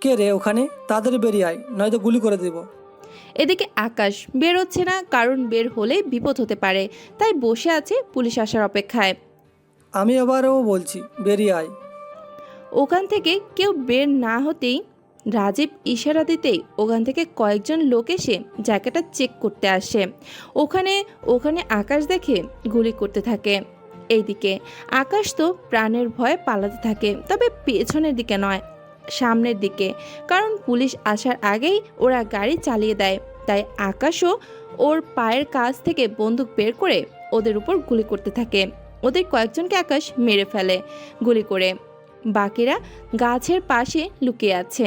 কে রে ওখানে? তাড়াতাড়ি বেরিয়ে আয়, নয়তো গুলি করে দেব। এদিকে আকাশ বের হচ্ছে না, কারণ বের হলে বিপদ হতে পারে, তাই বসে আছে পুলিশ আসার অপেক্ষায়। আমি আবারও বলছি, বেরিয়ে আয়। ওখান থেকে কেউ বের না হতেই রাজীব ইশারা দিতেই ওখান থেকে কয়েকজন লোক এসে জায়গাটা চেক করতে আসে। ওখানে ওখানে আকাশ দেখে গুলি করতে থাকে। এইদিকে আকাশ তো প্রাণের ভয়ে পালাতে থাকে, তবে পেছনের দিকে নয়, সামনের দিকে, কারণ পুলিশ আসার আগেই ওরা গাড়ি চালিয়ে দেয়। তাই আকাশও ওর পায়ের কাছ থেকে বন্দুক বের করে ওদের উপর গুলি করতে থাকে। ওদের কয়েকজনকে আকাশ মেরে ফেলে গুলি করে, বাকিরা গাছের পাশে লুকিয়ে আছে।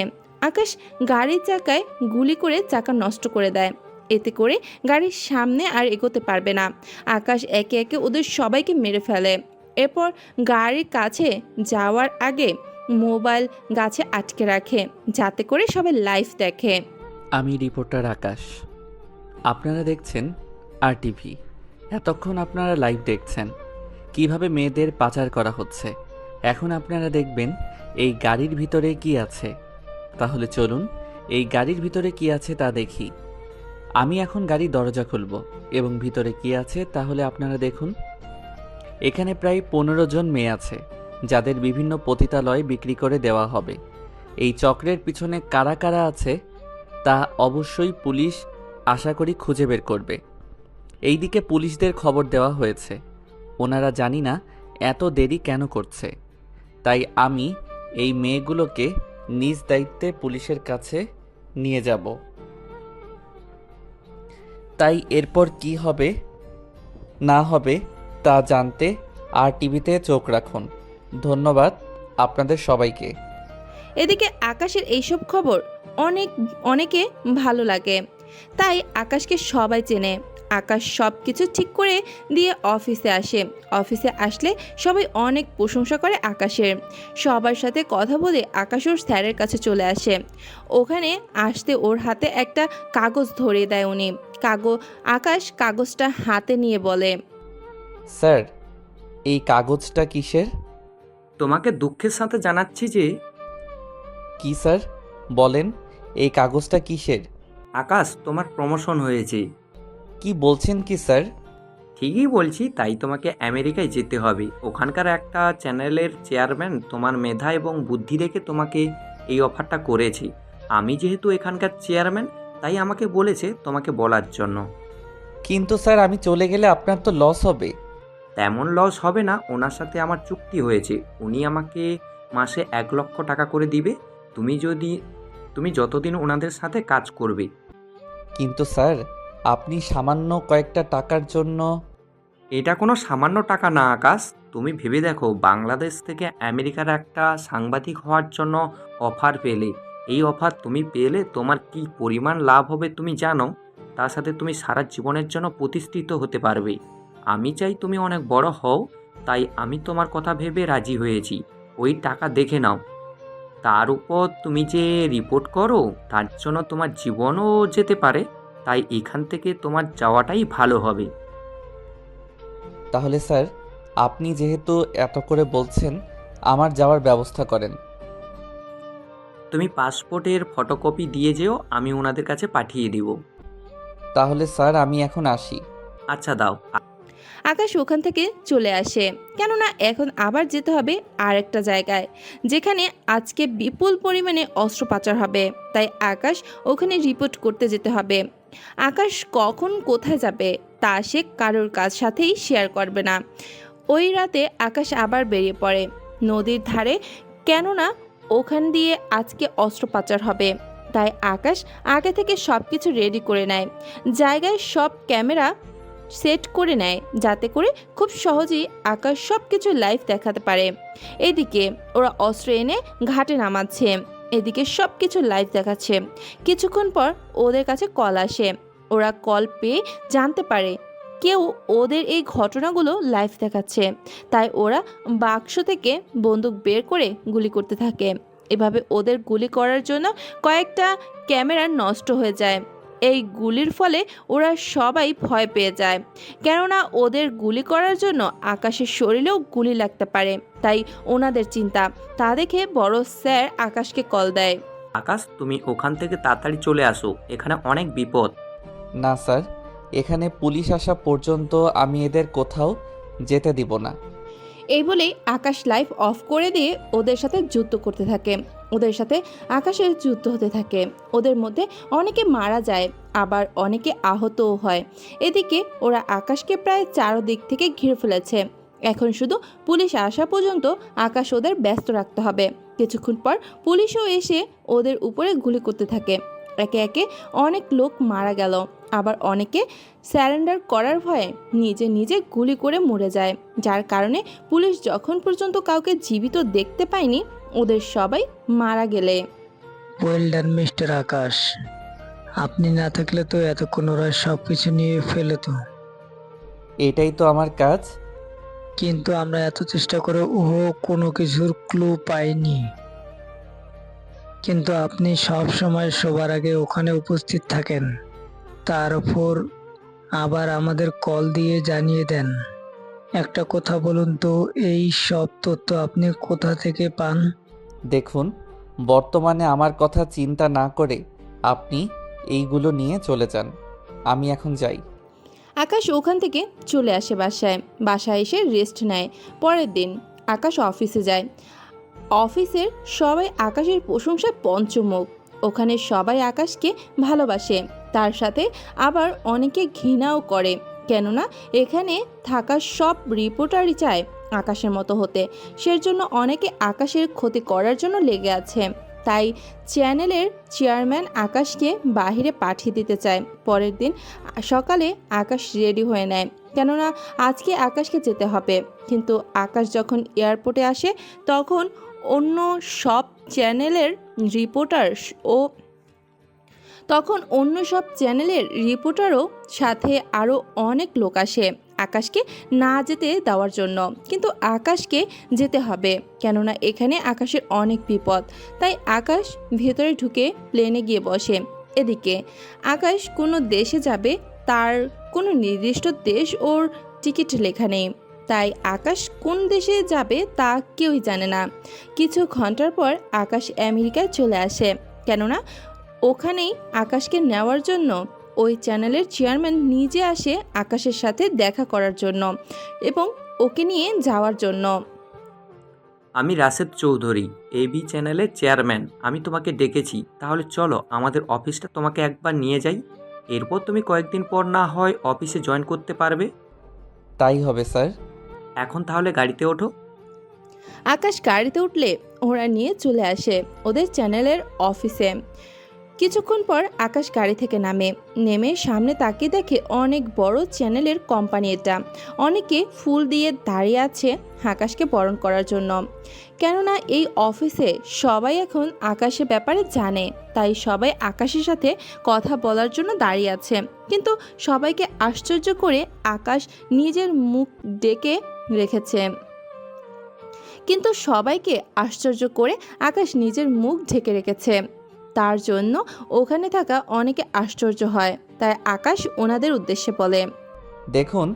আকাশ গাড়ির চাকায় গুলি করে চাকা নষ্ট করে দেয়, এতে করে গাড়ির সামনে আর এগোতে পারবে না। আকাশ একে একে ওদের সবাইকে মেরে ফেলে। এরপর গাড়ির কাছে যাওয়ার আগে মোবাইল গাছে আটকে রাখে, যাতে করে সবাই লাইভ দেখে। আমি রিপোর্টার আকাশ। আপনারা দেখছেন RTV। এতক্ষণ আপনারা লাইভ দেখছেন কিভাবে মেয়েদের পাচার করা হচ্ছে। এখন আপনারা দেখবেন এই গাড়ির ভিতরে কি আছে। তাহলে চলুন এই গাড়ির ভিতরে কি আছে তা দেখি। আমি এখন গাড়ির দরজা খুলব এবং ভিতরে কি আছে তাহলে আপনারা দেখুন। এখানে প্রায় 15 জন মেয়ে আছে, যাদের বিভিন্ন পতিতালয়ে বিক্রি করে দেওয়া হবে। এই চক্রের পিছনে কারা কারা আছে তা অবশ্যই পুলিশ আশা করি খুঁজে বের করবে। এইদিকে পুলিশদের খবর দেওয়া হয়েছে, ওনারা জানি না এত দেরি কেন করছে। তাই আমি এই মেয়েগুলোকে নিজ দায়িত্বে পুলিশের কাছে নিয়ে যাব। তাই এরপর কি হবে না হবে তা জানতে RTVতে চোখ রাখুন। ধন্যবাদ আপনাদের সবাইকে। এদিকে আকাশের এইসব খবর অনেকে ভালো লাগে, তাই আকাশকে সবাই চেনে। আকাশ সব কিছু ঠিক করে দিয়ে অফিসে আসে। অফিসে আসলে সবাই অনেক প্রশংসা করে আকাশের। সবার সাথে কথা বলে আকাশ ওর স্যারের কাছে চলে আসে। ওখানে আসতে ওর হাতে একটা কাগজ ধরিয়ে দেয় উনি। আকাশ কাগজটা হাতে নিয়ে বলে, স্যার, এই কাগজটা কিসের? তোমাকে দুঃখের সাথে জানাচ্ছি যে কি স্যার বলেন, এই কাগজটা কিসের? আকাশ, তোমার প্রমোশন হয়েছে। কি বলছেন কি স্যার? ঠিকই বলছি, তাই তোমাকে আমেরিকায় যেতে হবে। ওখানকার একটা চ্যানেলের চেয়ারম্যান তোমার মেধা এবং বুদ্ধি দেখে তোমাকে এই অফারটা করেছে। আমি যেহেতু এখানকার চেয়ারম্যান, তাই আমাকে বলেছে তোমাকে বলার জন্য। কিন্তু স্যার আমি চলে গেলে আপনার তো লস হবে। তেমন লস হবে না, ওনার সাথে আমার চুক্তি হয়েছে। উনি আমাকে মাসে 1,00,000 টাকা করে দিবে তুমি যতদিন ওনাদের সাথে কাজ করবে। কিন্তু স্যার আপনি সামান্য কয়েকটা টাকার জন্য। এটা কোনো সামান্য টাকা না আকাশ। তুমি ভেবে দেখো, বাংলাদেশ থেকে আমেরিকার একটা সাংবাদিক হওয়ার জন্য অফার পেলে, এই অফার তুমি পেলে তোমার কি পরিমাণ লাভ হবে তুমি জানো। তার সাথে তুমি সারা জীবনের জন্য প্রতিষ্ঠিত হতে পারবে। আমি চাই তুমি অনেক বড় হও, তাই আমি তোমার কথা ভেবে রাজি হয়েছি। ওই টাকা দেখে নাও। তার উপর তুমি যে রিপোর্ট করো, তার জন্য তোমার জীবনও যেতে পারে। তাই এখান থেকে তোমার যাওয়াটাই ভালো হবে। তাহলে স্যার আপনি যেহেতু এত করে বলছেন, আমার যাওয়ার ব্যবস্থা করেন। তুমি পাসপোর্টের ফটোকপি দিয়ে যেও, আমি ওনাদের কাছে পাঠিয়ে দিব। তাহলে স্যার আমি এখন আসি। আচ্ছা দাও। আকাশ ওখান থেকে চলে আসে, কেননা এখন আবার যেতে হবে আরেকটা জায়গায়, যেখানে আজকে বিপুল পরিমাণে অস্ত্র পাচার হবে। তাই আকাশ ওখানে রিপোর্ট করতে যেতে হবে। আকাশ কখন কোথায় যাবে তা সে কারোর কাছ সাথেই শেয়ার করবে না। ওই রাতে আকাশ আবার বেরিয়ে পড়ে নদীর ধারে, কেননা ওখান দিয়ে আজকে অস্ত্র পাচার হবে। তাই আকাশ আগে থেকে সব কিছু রেডি করে নেয়, জায়গায় সব ক্যামেরা সেট করে নেয়, যাতে করে খুব সহজেই আকাশ সব কিছু লাইভ দেখাতে পারে। এদিকে ওরা অস্ত্র এনে ঘাটে নামাচ্ছে, এদিকে সব কিছু লাইভ দেখাচ্ছে। কিছুক্ষণ পর ওদের কাছে কল আসে। ওরা কল পেয়ে জানতে পারে কেউ ওদের এই ঘটনাগুলো লাইভ দেখাচ্ছে। তাই ওরা বাক্স থেকে বন্দুক বের করে গুলি করতে থাকে। এভাবে ওদের গুলি করার জন্য কয়েকটা ক্যামেরা নষ্ট হয়ে যায়। এই গুলির ফলে ওরা সবাই ভয় পেয়ে যায়, কেননা ওদের গুলি করার জন্য আকাশের শরীরেও গুলি লাগতে পারে। তাই ওনাদের চিন্তা। তা দেখে বড় স্যার আকাশকে কল দেয়। আকাশ, তুমি ওখান থেকে তাড়াতাড়ি চলে আসো, এখানে অনেক বিপদ। না স্যার, এখানে পুলিশ আসা পর্যন্ত আমি এদের কোথাও যেতে দিব না। এই বলেই আকাশ লাইভ অফ করে দিয়ে ওদের সাথে যুদ্ধ করতে থাকে। ওদের সাথে আকাশের যুদ্ধ হতে থাকে। ওদের মধ্যে অনেকে মারা যায়, আবার অনেকে আহতও হয়। এদিকে ওরা আকাশকে প্রায় চারদিক থেকে ঘিরে ফেলেছে। এখন শুধু পুলিশ আসা পর্যন্ত আকাশ ওদের ব্যস্ত রাখতে হবে। কিছুক্ষণ পর পুলিশও এসে ওদের উপরে গুলি করতে থাকে। একে একে অনেক লোক মারা গেল, আবার অনেকে স্যারেন্ডার করার ভয়ে নিজে নিজে গুলি করে মরে যায়, যার কারণে পুলিশ যখন পর্যন্ত কাউকে জীবিত দেখতে পায়নি ওদের সবাই মারা গেলে। ওয়েল ডান মিস্টার আকাশ, আপনি না থাকলে তো এতক্ষণ ওরা সব কিছু নিয়ে ফেলতো। এটাই তো আমার কাজ। কিন্তু আমরা এত চেষ্টা করে কোনো কিছুর ক্লু পাইনি। কিন্তু আপনি সব সময় সবার আগে ওখানে উপস্থিত থাকেন, তার উপর আবার আমাদের কল দিয়ে জানিয়ে দেন। একটা কথা বলুন তো, এই সব তথ্য আপনি কোথা থেকে পান? দেখুন, বর্তমানে আমার কথা চিন্তা না করে আপনি এইগুলো নিয়ে চলে যান। আমি এখন যাই। আকাশ ওখান থেকে চলে আসে বাসায় এসে রেস্ট নেয়। পরের দিন আকাশ অফিসে যায়। অফিসের সবাই আকাশের প্রশংসায় পঞ্চমুখ। ওখানে সবাই আকাশকে ভালোবাসে, তার সাথে আবার অনেকে ঘৃণাও করে, কেননা এখানে থাকা সব রিপোর্টারই চায় আকাশের মতো হতে। সেজন্য অনেকে আকাশের ক্ষতি করার জন্য লেগে আছে। তাই চ্যানেলের চেয়ারম্যান আকাশকে বাহিরে পাঠিয়ে দিতে চায়। পরের দিন সকালে আকাশ রেডি হয়ে নেয়, কেননা আজকে আকাশকে যেতে হবে। কিন্তু আকাশ যখন এয়ারপোর্টে আসে তখন অন্য সব চ্যানেলের রিপোর্টারও সাথে আরও অনেক লোক আসে আকাশকে না যেতে দেওয়ার জন্য। কিন্তু আকাশকে যেতে হবে, কেননা এখানে আকাশের অনেক বিপদ। তাই আকাশ ভেতরে ঢুকে প্লেনে গিয়ে বসে। এদিকে আকাশ কোনো দেশে যাবে, তার কোনো নির্দিষ্ট দেশ ওর টিকিট লেখা নেই। তাই আকাশ কোন দেশে যাবে তা কেউই জানে না। কিছু ঘন্টার পর আকাশ আমেরিকায় চলে আসে, কেননা ওখানেই আকাশকে নেওয়ার জন্য ওই চ্যানেলের চেয়ারম্যান নিজে আসে আকাশের সাথে দেখা করার জন্য এবং ওকে নিয়ে যাওয়ার জন্য। আমি রাশেদ চৌধুরী, এবি চ্যানেলের চেয়ারম্যান। আমি তোমাকে ডেকেছি, তাহলে চলো আমাদের অফিসটা তোমাকে একবার নিয়ে যাই। এরপর তুমি কয়েকদিন পর না হয় অফিসে জয়েন করতে পারবে। তাই হবে স্যার। এখন তাহলে গাড়িতে ওঠো। আকাশ গাড়িতে উঠলে ওরা নিয়ে চলে আসে ওদের চ্যানেলের অফিসে। কিছুক্ষণ পর আকাশ গাড়ি থেকে নেমে সামনে তাকিয়ে দেখে অনেক বড় চ্যানেলের কোম্পানি এটা। অনেকে ফুল দিয়ে দাঁড়িয়ে আছে আকাশকে বরণ করার জন্য, কেননা এই অফিসে সবাই এখন আকাশের ব্যাপারে জানে। তাই সবাই আকাশের সাথে কথা বলার জন্য দাঁড়িয়ে আছে। কিন্তু সবাইকে আশ্চর্য করে আকাশ নিজের মুখ ডেকে রেখেছে। তার জন্য ওখানে থাকা অনেকে আশ্চর্য হয়। তাই আকাশ ওনাদের উদ্দেশ্যে বলে, দেখুন,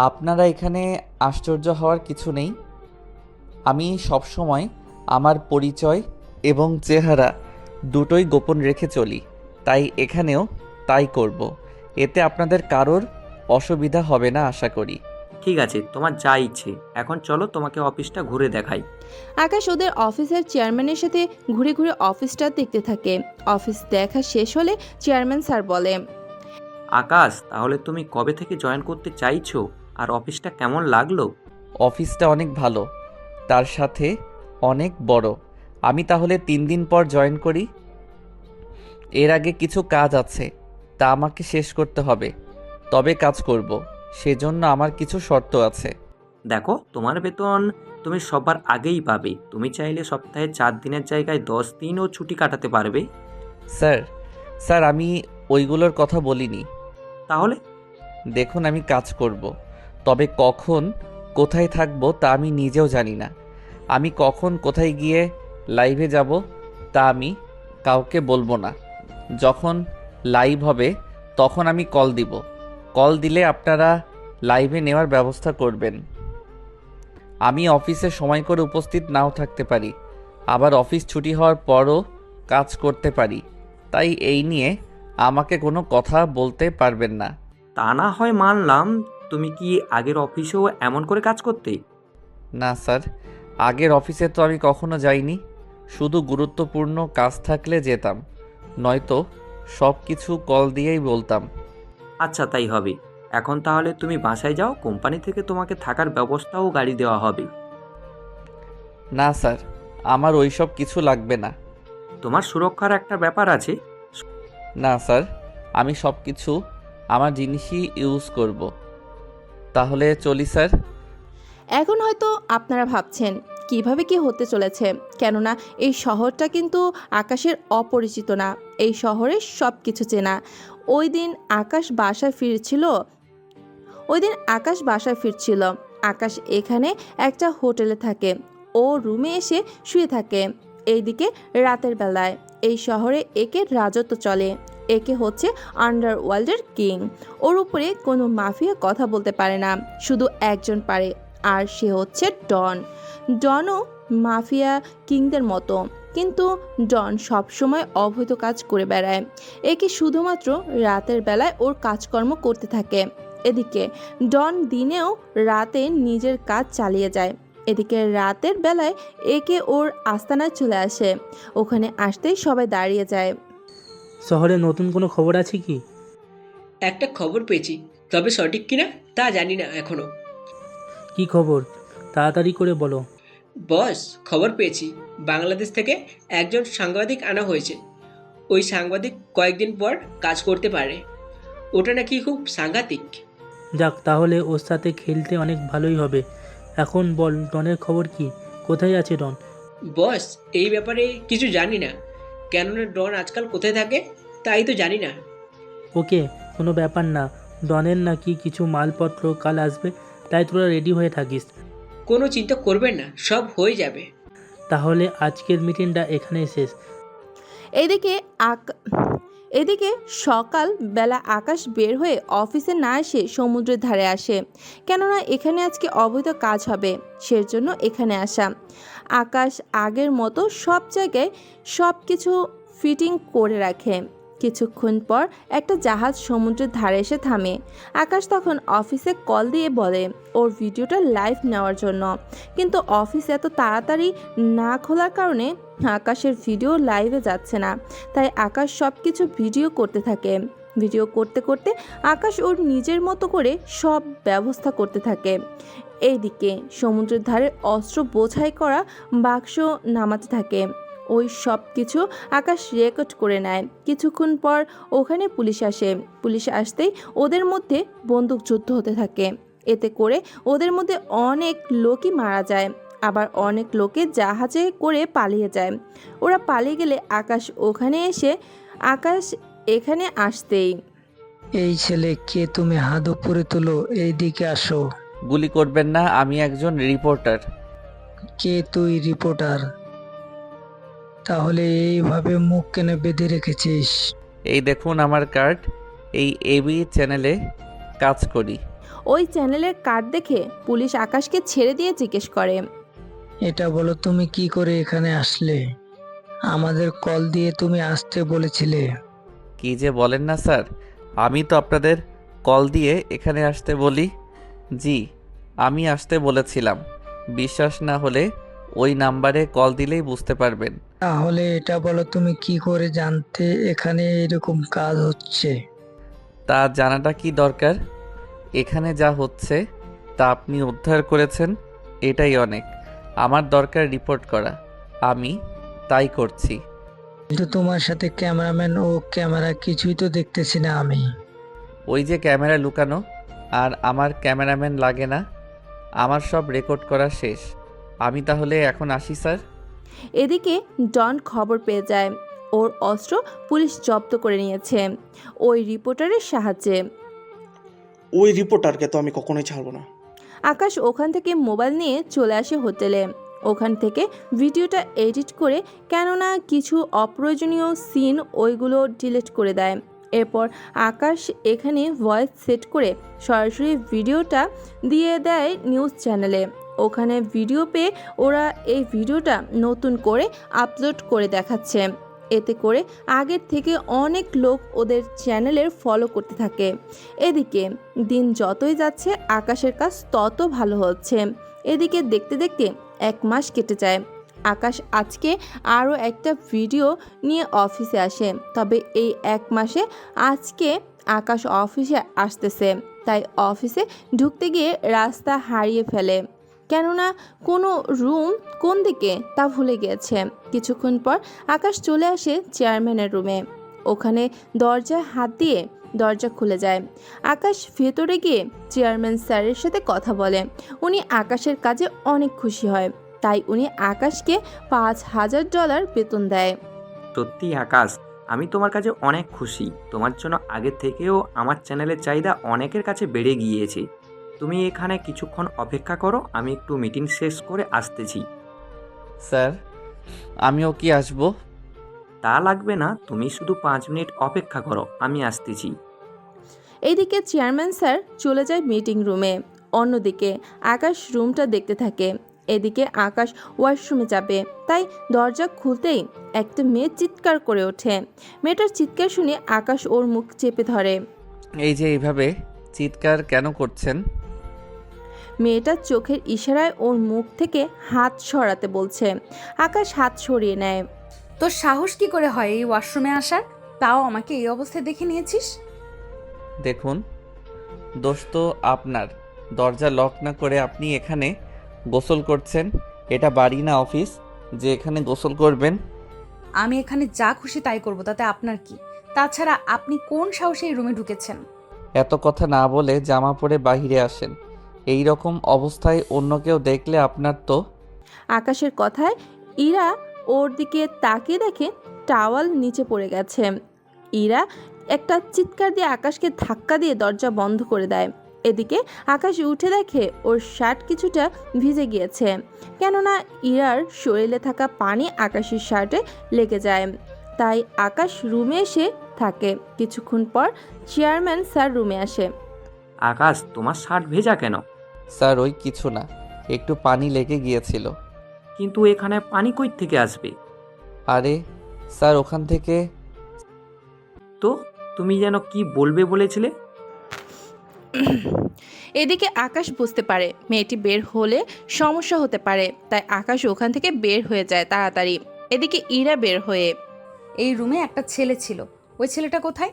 আপনারা এখানে আশ্চর্য হওয়ার কিছু নেই। আমি সবসময় আমার পরিচয় এবং চেহারা দুটোই গোপন রেখে চলি, তাই এখানেও তাই করব। এতে আপনাদের কারোর অসুবিধা হবে না আশা করি। ঠিক আছে, তোমার যা ইচ্ছে। এখন চলো তোমাকে অফিসটা ঘুরে দেখাই। আকাশ ওদের অফিসের চেয়ারম্যানের সাথে ঘুরে ঘুরে অফিসটা দেখতে থাকে। অফিস দেখা শেষ হলে চেয়ারম্যান স্যার বলে, আকাশ, তাহলে তুমি কবে থেকে জয়েন করতে চাইছো আর অফিসটা কেমন লাগলো? অফিসটা অনেক ভালো, তার সাথে অনেক বড়। আমি তাহলে 3 দিন পর জয়েন করি। এর আগে কিছু কাজ আছে, তা আমাকে শেষ করতে হবে, তবে কাজ করব। সেজন্য আমার কিছু শর্ত আছে। দেখো, তোমার বেতন তুমি সবার আগেই পাবে। তুমি চাইলে সপ্তাহে 4 দিনের জায়গায় 10 দিনও ছুটি কাটাতে পারবে। স্যার আমি ওইগুলোর কথা বলিনি। তাহলে? দেখুন, আমি কাজ করব, তবে কখন কোথায় থাকব তা আমি নিজেও জানি না। আমি কখন কোথায় গিয়ে লাইভে যাব তা আমি কাউকে বলবো না। যখন লাইভ হবে তখন আমি কল দিব। কল দিলে আপনারা লাইভে নেওয়ার ব্যবস্থা করবেন। আমি অফিসে সময় করে উপস্থিত নাও থাকতে পারি, আবার অফিস ছুটি হওয়ার পরও কাজ করতে পারি, তাই এই নিয়ে আমাকে কোনো কথা বলতে পারবেন না। তা না হয় মানলাম, তুমি কি আগের অফিসেও এমন করে কাজ করতে? না স্যার, আগের অফিসে তো আমি কখনো যাইনি, শুধু গুরুত্বপূর্ণ কাজ থাকলে যেতাম, নয়তো সব কিছু কল দিয়েই বলতাম। আচ্ছা, তাই হবে। এখন তাহলে তুমি বাসায় যাও, কোম্পানি থেকে তোমাকে থাকার ব্যবস্থাও গাড়ি দেওয়া হবে। না স্যার, আমার ওইসব কিছু লাগবে না। তোমার সুরক্ষার একটা ব্যাপার আছে। না স্যার, আমি সব কিছু আমার জিনিসই ইউজ করব। তাহলে চলি স্যার। এখন হয়তো আপনারা ভাবছেন কিভাবে কি হতে চলেছে, কেননা এই শহরটা কিন্তু আকাশের অপরিচিত না, এই শহরে সব কিছু চেনা। ওই দিন আকাশ বাসায় ফিরছিল। আকাশ এখানে একটা হোটেলে থাকে, ও রুমে এসে শুয়ে থাকে। এইদিকে রাতের বেলায় এই শহরে একে রাজত্ব চলে। একে হচ্ছে আন্ডারওয়ার্ল্ডের কিং। ওর উপরে কোনো মাফিয়া কথা বলতে পারে না, শুধু একজন পারে, আর সে হচ্ছে ডন। ডনও মাফিয়া কিংদের মতো, কিন্তু ডন সবসময় অবৈধ কাজ করে বেড়ায়। একে শুধুমাত্র রাতের বেলায় ওর কাজকর্ম করতে থাকে। এদিকে ডন দিনেও রাতে নিজের কাজ চালিয়ে যায়। এদিকে রাতের বেলায় একে ওর আস্তানায় চলে আসে। ওখানে আসতেই সবাই দাঁড়িয়ে যায়। শহরে নতুন কোনো খবর আছে কি? একটা খবর পেয়েছি, তবে সঠিক কিনা তা জানি না এখনো। কি খবর? তাড়াতাড়ি করে বলো। বস, খবর পেয়েছি বাংলাদেশ থেকে একজন সাংবাদিক আনা হয়েছে। ওই সাংবাদিক কয়েকদিন পর কাজ করতে পারে। ওটা নাকি খুব সাংঘাতিক। যাক, তাহলে ওর সাথে খেলতে অনেক ভালোই হবে। এখন বল, ডনের খবর কি? কোথায় আছে ডন? বস, এই ব্যাপারে কিছু জানি না, কেননা ডন আজকাল কোথায় থাকে তাই তো জানি না। ওকে, কোনো ব্যাপার না। ডনের নাকি কিছু মালপত্র কাল আসবে, তাই তোরা রেডি হয়ে থাকিস। কোনো চিন্তা করবেন না, সব হয়ে যাবে। তাহলে আজকের মিটিংটা এখানে শেষ। এদিকে সকাল বেলা আকাশ বের হয়ে অফিসে না এসে সমুদ্রের ধারে আসে, কেননা এখানে আজকে অবৈধ কাজ হবে, সেজন্য এখানে আসা। আকাশ আগের মতো সব জায়গায় সব কিছু ফিটিং করে রাখে। কিছুক্ষণ পর একটা জাহাজ সমুদ্রের ধারে এসে থামে। আকাশ তখন অফিসে কল দিয়ে বলে ওর ভিডিওটা লাইভ নেওয়ার জন্য, কিন্তু অফিস এত তাড়াতাড়ি না খোলার কারণে আকাশের ভিডিও লাইভে যাচ্ছে না। তাই আকাশ সব কিছু ভিডিও করতে থাকে। ভিডিও করতে করতে আকাশ ওর নিজের মতো করে সব ব্যবস্থা করতে থাকে। এইদিকে সমুদ্রের ধারে অস্ত্র বোঝাই করা বাক্স নামাতে থাকে। ওই সব কিছু আকাশ রেকর্ড করে নেয়। কিছুক্ষণ পর ওখানে পুলিশ আসে। পুলিশ আসতেই ওদের মধ্যে বন্দুক যুদ্ধ হতে থাকে। এতে করে ওদের মধ্যে অনেক লোকই মারা যায়, আবার অনেক লোকে জাহাজে করে পালিয়ে যায়। ওরা পালিয়ে গেলে আকাশ এখানে আসতেই, এই ছেলে কে তুমি? হাত উপরে তোলো, এইদিকে আসো। গুলি করবেন না, আমি একজন রিপোর্টার। কে তুই? রিপোর্টার? তাহলে এইভাবে মুখ কেন বেঁধে রেখেছিস? এই দেখুন আমার কার্ড, এই এবি চ্যানেলে কাজ করি। ওই চ্যানেলের কার্ড দেখে পুলিশ আকাশকে ছেড়ে দিয়ে জিজ্ঞেস করে, এটা বলো, তুমি কি করে এখানে আসলে? আমাদের কল দিয়ে তুমি আসতে বলেছিলে। কি যে বলেন না স্যার, আমি তো আপনাদের কল দিয়ে এখানে আসতে বলি। জি, আমি আসতে বলেছিলাম। বিশ্বাস না হলে ওই নাম্বারে কল দিলেই বুঝতে পারবেন। তাহলে এটা বলো, তুমি কি করে জানতে এখানে এরকম কাজ হচ্ছে? তা জানাটা কি দরকার? এখানে যা হচ্ছে তা আপনি উদ্ধার করেছেন, এটাই অনেক। আমার দরকার রিপোর্ট করা, আমি তাই করছি। কিন্তু তোমার সাথে ক্যামেরাম্যান ও ক্যামেরা কিছুই তো দেখতেছি না আমি। ওই যে ক্যামেরা লুকানো, আর আমার ক্যামেরাম্যান লাগে না। আমার সব রেকর্ড করা শেষ। আমি তাহলে এখন আসি স্যার। এদিকে ডন খবর পেয়ে যায় ওর অস্ত্র পুলিশ জব্দ করে নিয়েছে ওই রিপোর্টারের সাহায্যে। ওই রিপোর্টারকে তো আমি কখনোই ছাড়বো না। আকাশ ওখান থেকে মোবাইল নিয়ে চলে আসে হোটেলে। ওখান থেকে ভিডিওটা এডিট করে, কেননা কিছু অপ্রয়োজনীয় সিন ওইগুলো ডিলিট করে দেয়। এরপর আকাশ এখানে ভয়েস সেট করে সরাসরি ভিডিওটা দিয়ে দেয় নিউজ চ্যানেলে। ওখানে ভিডিও পেয়ে ওরা এই ভিডিওটা নতুন করে আপলোড করে দেখাচ্ছে। এতে করে আগের থেকে অনেক লোক ওদের চ্যানেলের ফলো করতে থাকে। এদিকে দিন যতই যাচ্ছে আকাশের কাজ তত ভালো হচ্ছে। এদিকে দেখতে দেখতে 1 মাস কেটে যায়। আকাশ আজকে আরও একটা ভিডিও নিয়ে অফিসে আসে, তবে এই 1 মাসে আজকে আকাশ অফিসে আসতেছে, তাই অফিসে ঢুকতে গিয়ে রাস্তা হারিয়ে ফেলে, কেননা কোনো রুম কোন দিকে তা ভুলে গিয়েছে। কিছুক্ষণ পর আকাশ চলে আসে চেয়ারম্যানের রুমে। ওখানে দরজায় হাত দিয়ে দরজা খুলে যায়। আকাশ ভেতরে গিয়ে চেয়ারম্যান স্যারের সাথে কথা বলে। উনি আকাশের কাজে অনেক খুশি হয়, তাই উনি আকাশকে $5000 বেতন দেয়। সত্যি আকাশ, আমি তোমার কাছে অনেক খুশি। তোমার জন্য আগে থেকেও আমার চ্যানেলের চাহিদা অনেকের কাছে বেড়ে গিয়েছে। তুমি এখানে কিছুক্ষণ অপেক্ষা করো, আমি একটু মিটিং শেষ করে আসতেছি। স্যার আমিও কি আসবো? তা লাগবে না, তুমি শুধু 5 মিনিট অপেক্ষা করো, আমি আসতেছি। এইদিকে চেয়ারম্যান স্যার চলে যায় মিটিং রুমে। অন্যদিকে আকাশ রুমটা দেখতে থাকে। এদিকে আকাশ ওয়াশরুমে যাবে, তাই দরজা খুলতেই একটা মেয়ে চিৎকার করে ওঠে। মেয়েটার চিৎকার শুনে আকাশ ওর মুখ চেপে ধরে। এই যে এইভাবে চিৎকার কেন করছেন? মেয়েটার চোখের ইশারায় ওর মুখ থেকে হাত সরাতে বলছে। আকাশ হাত সরিয়ে নেয়। তোর সাহস কি করে হয় এই ওয়াশরুমে আসার? তাও আমাকে এই অবস্থায় দেখে নিয়েছিস? দেখুন, দোষ তো আপনার। দরজা লক না করে আপনি এখানে গোসল করছেন। এটা বাড়ি না অফিস যে এখানে গোসল করবেন। আমি এখানে যা খুশি তাই করব, তাতে আপনার কি? তাছাড়া আপনি কোন সাহসে এই রুমে ঢুকেছেন? এত কথা না বলে জামা পরে বাইরে আসেন। এই রকম অবস্থায় অন্য কেউ দেখলে আপনার তো। আকাশের কথায় ইরা ওর দিকে তাকিয়ে দেখে টাওয়াল নিচে পড়ে গেছে। ইরা একটা চিৎকার দিয়ে আকাশকে ধাক্কা দিয়ে দরজা বন্ধ করে দেয়। এদিকে আকাশ উঠে দেখে ওর শার্ট কিছুটা ভিজে গিয়েছে, কেননা ইরার শরীরে থাকা পানি আকাশের শার্টে লেগে যায়। তাই আকাশ রুমে এসে থাকে। কিছুক্ষণ পর চেয়ারম্যান স্যার রুমে আসে। আকাশ, তোমার শার্ট ভেজা কেন? স্যার ওই কিছু না, একটু পানি লেগে গিয়েছিল। কিন্তু এখানে পানি কই থেকে আসবে? আরে স্যার ওখান থেকে। তো তুমি যেন কি বলবে বলেছিলে? এদিকে আকাশ বুঝতে পারে মেয়েটি বের হলে সমস্যা হতে পারে, তাই আকাশ ওখান থেকে বের হয়ে যায় তাড়াতাড়ি। এদিকে ইরা বের হয়ে। এই রুমে একটা ছেলে ছিল, ওই ছেলেটা কোথায়?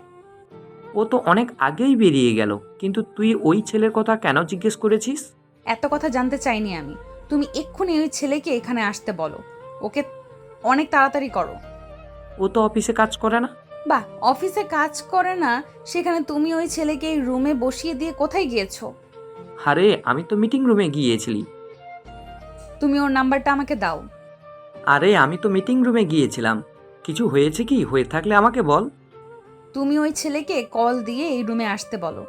ও তো অনেক আগেই বেরিয়ে গেল, কিন্তু তুই ওই ছেলের কথা কেন জিজ্ঞেস করেছিস? এত কথা জানতে চাইনি আমি। তুমি এক্ষুনি ওই ছেলেকে এখানে আসতে বলো। ওকে অনেক তাড়াতাড়ি করো। ও তো অফিসে কাজ করে না। বাহ, অফিসে কাজ করে না, সেখানে তুমি ওই ছেলেকে এই রুমে বসিয়ে দিয়ে কোথায় গিয়েছো? আরে আমি তো মিটিং রুমে গিয়েছিলি। তুমি ওর নাম্বারটা আমাকে দাও। আরে আমি তো মিটিং রুমে গিয়েছিলাম। কিছু হয়েছে কি? হয়ে থাকলে আমাকে বল। তুমি ওই ছেলেকে কল দিয়ে এই রুমে আসতে বলো।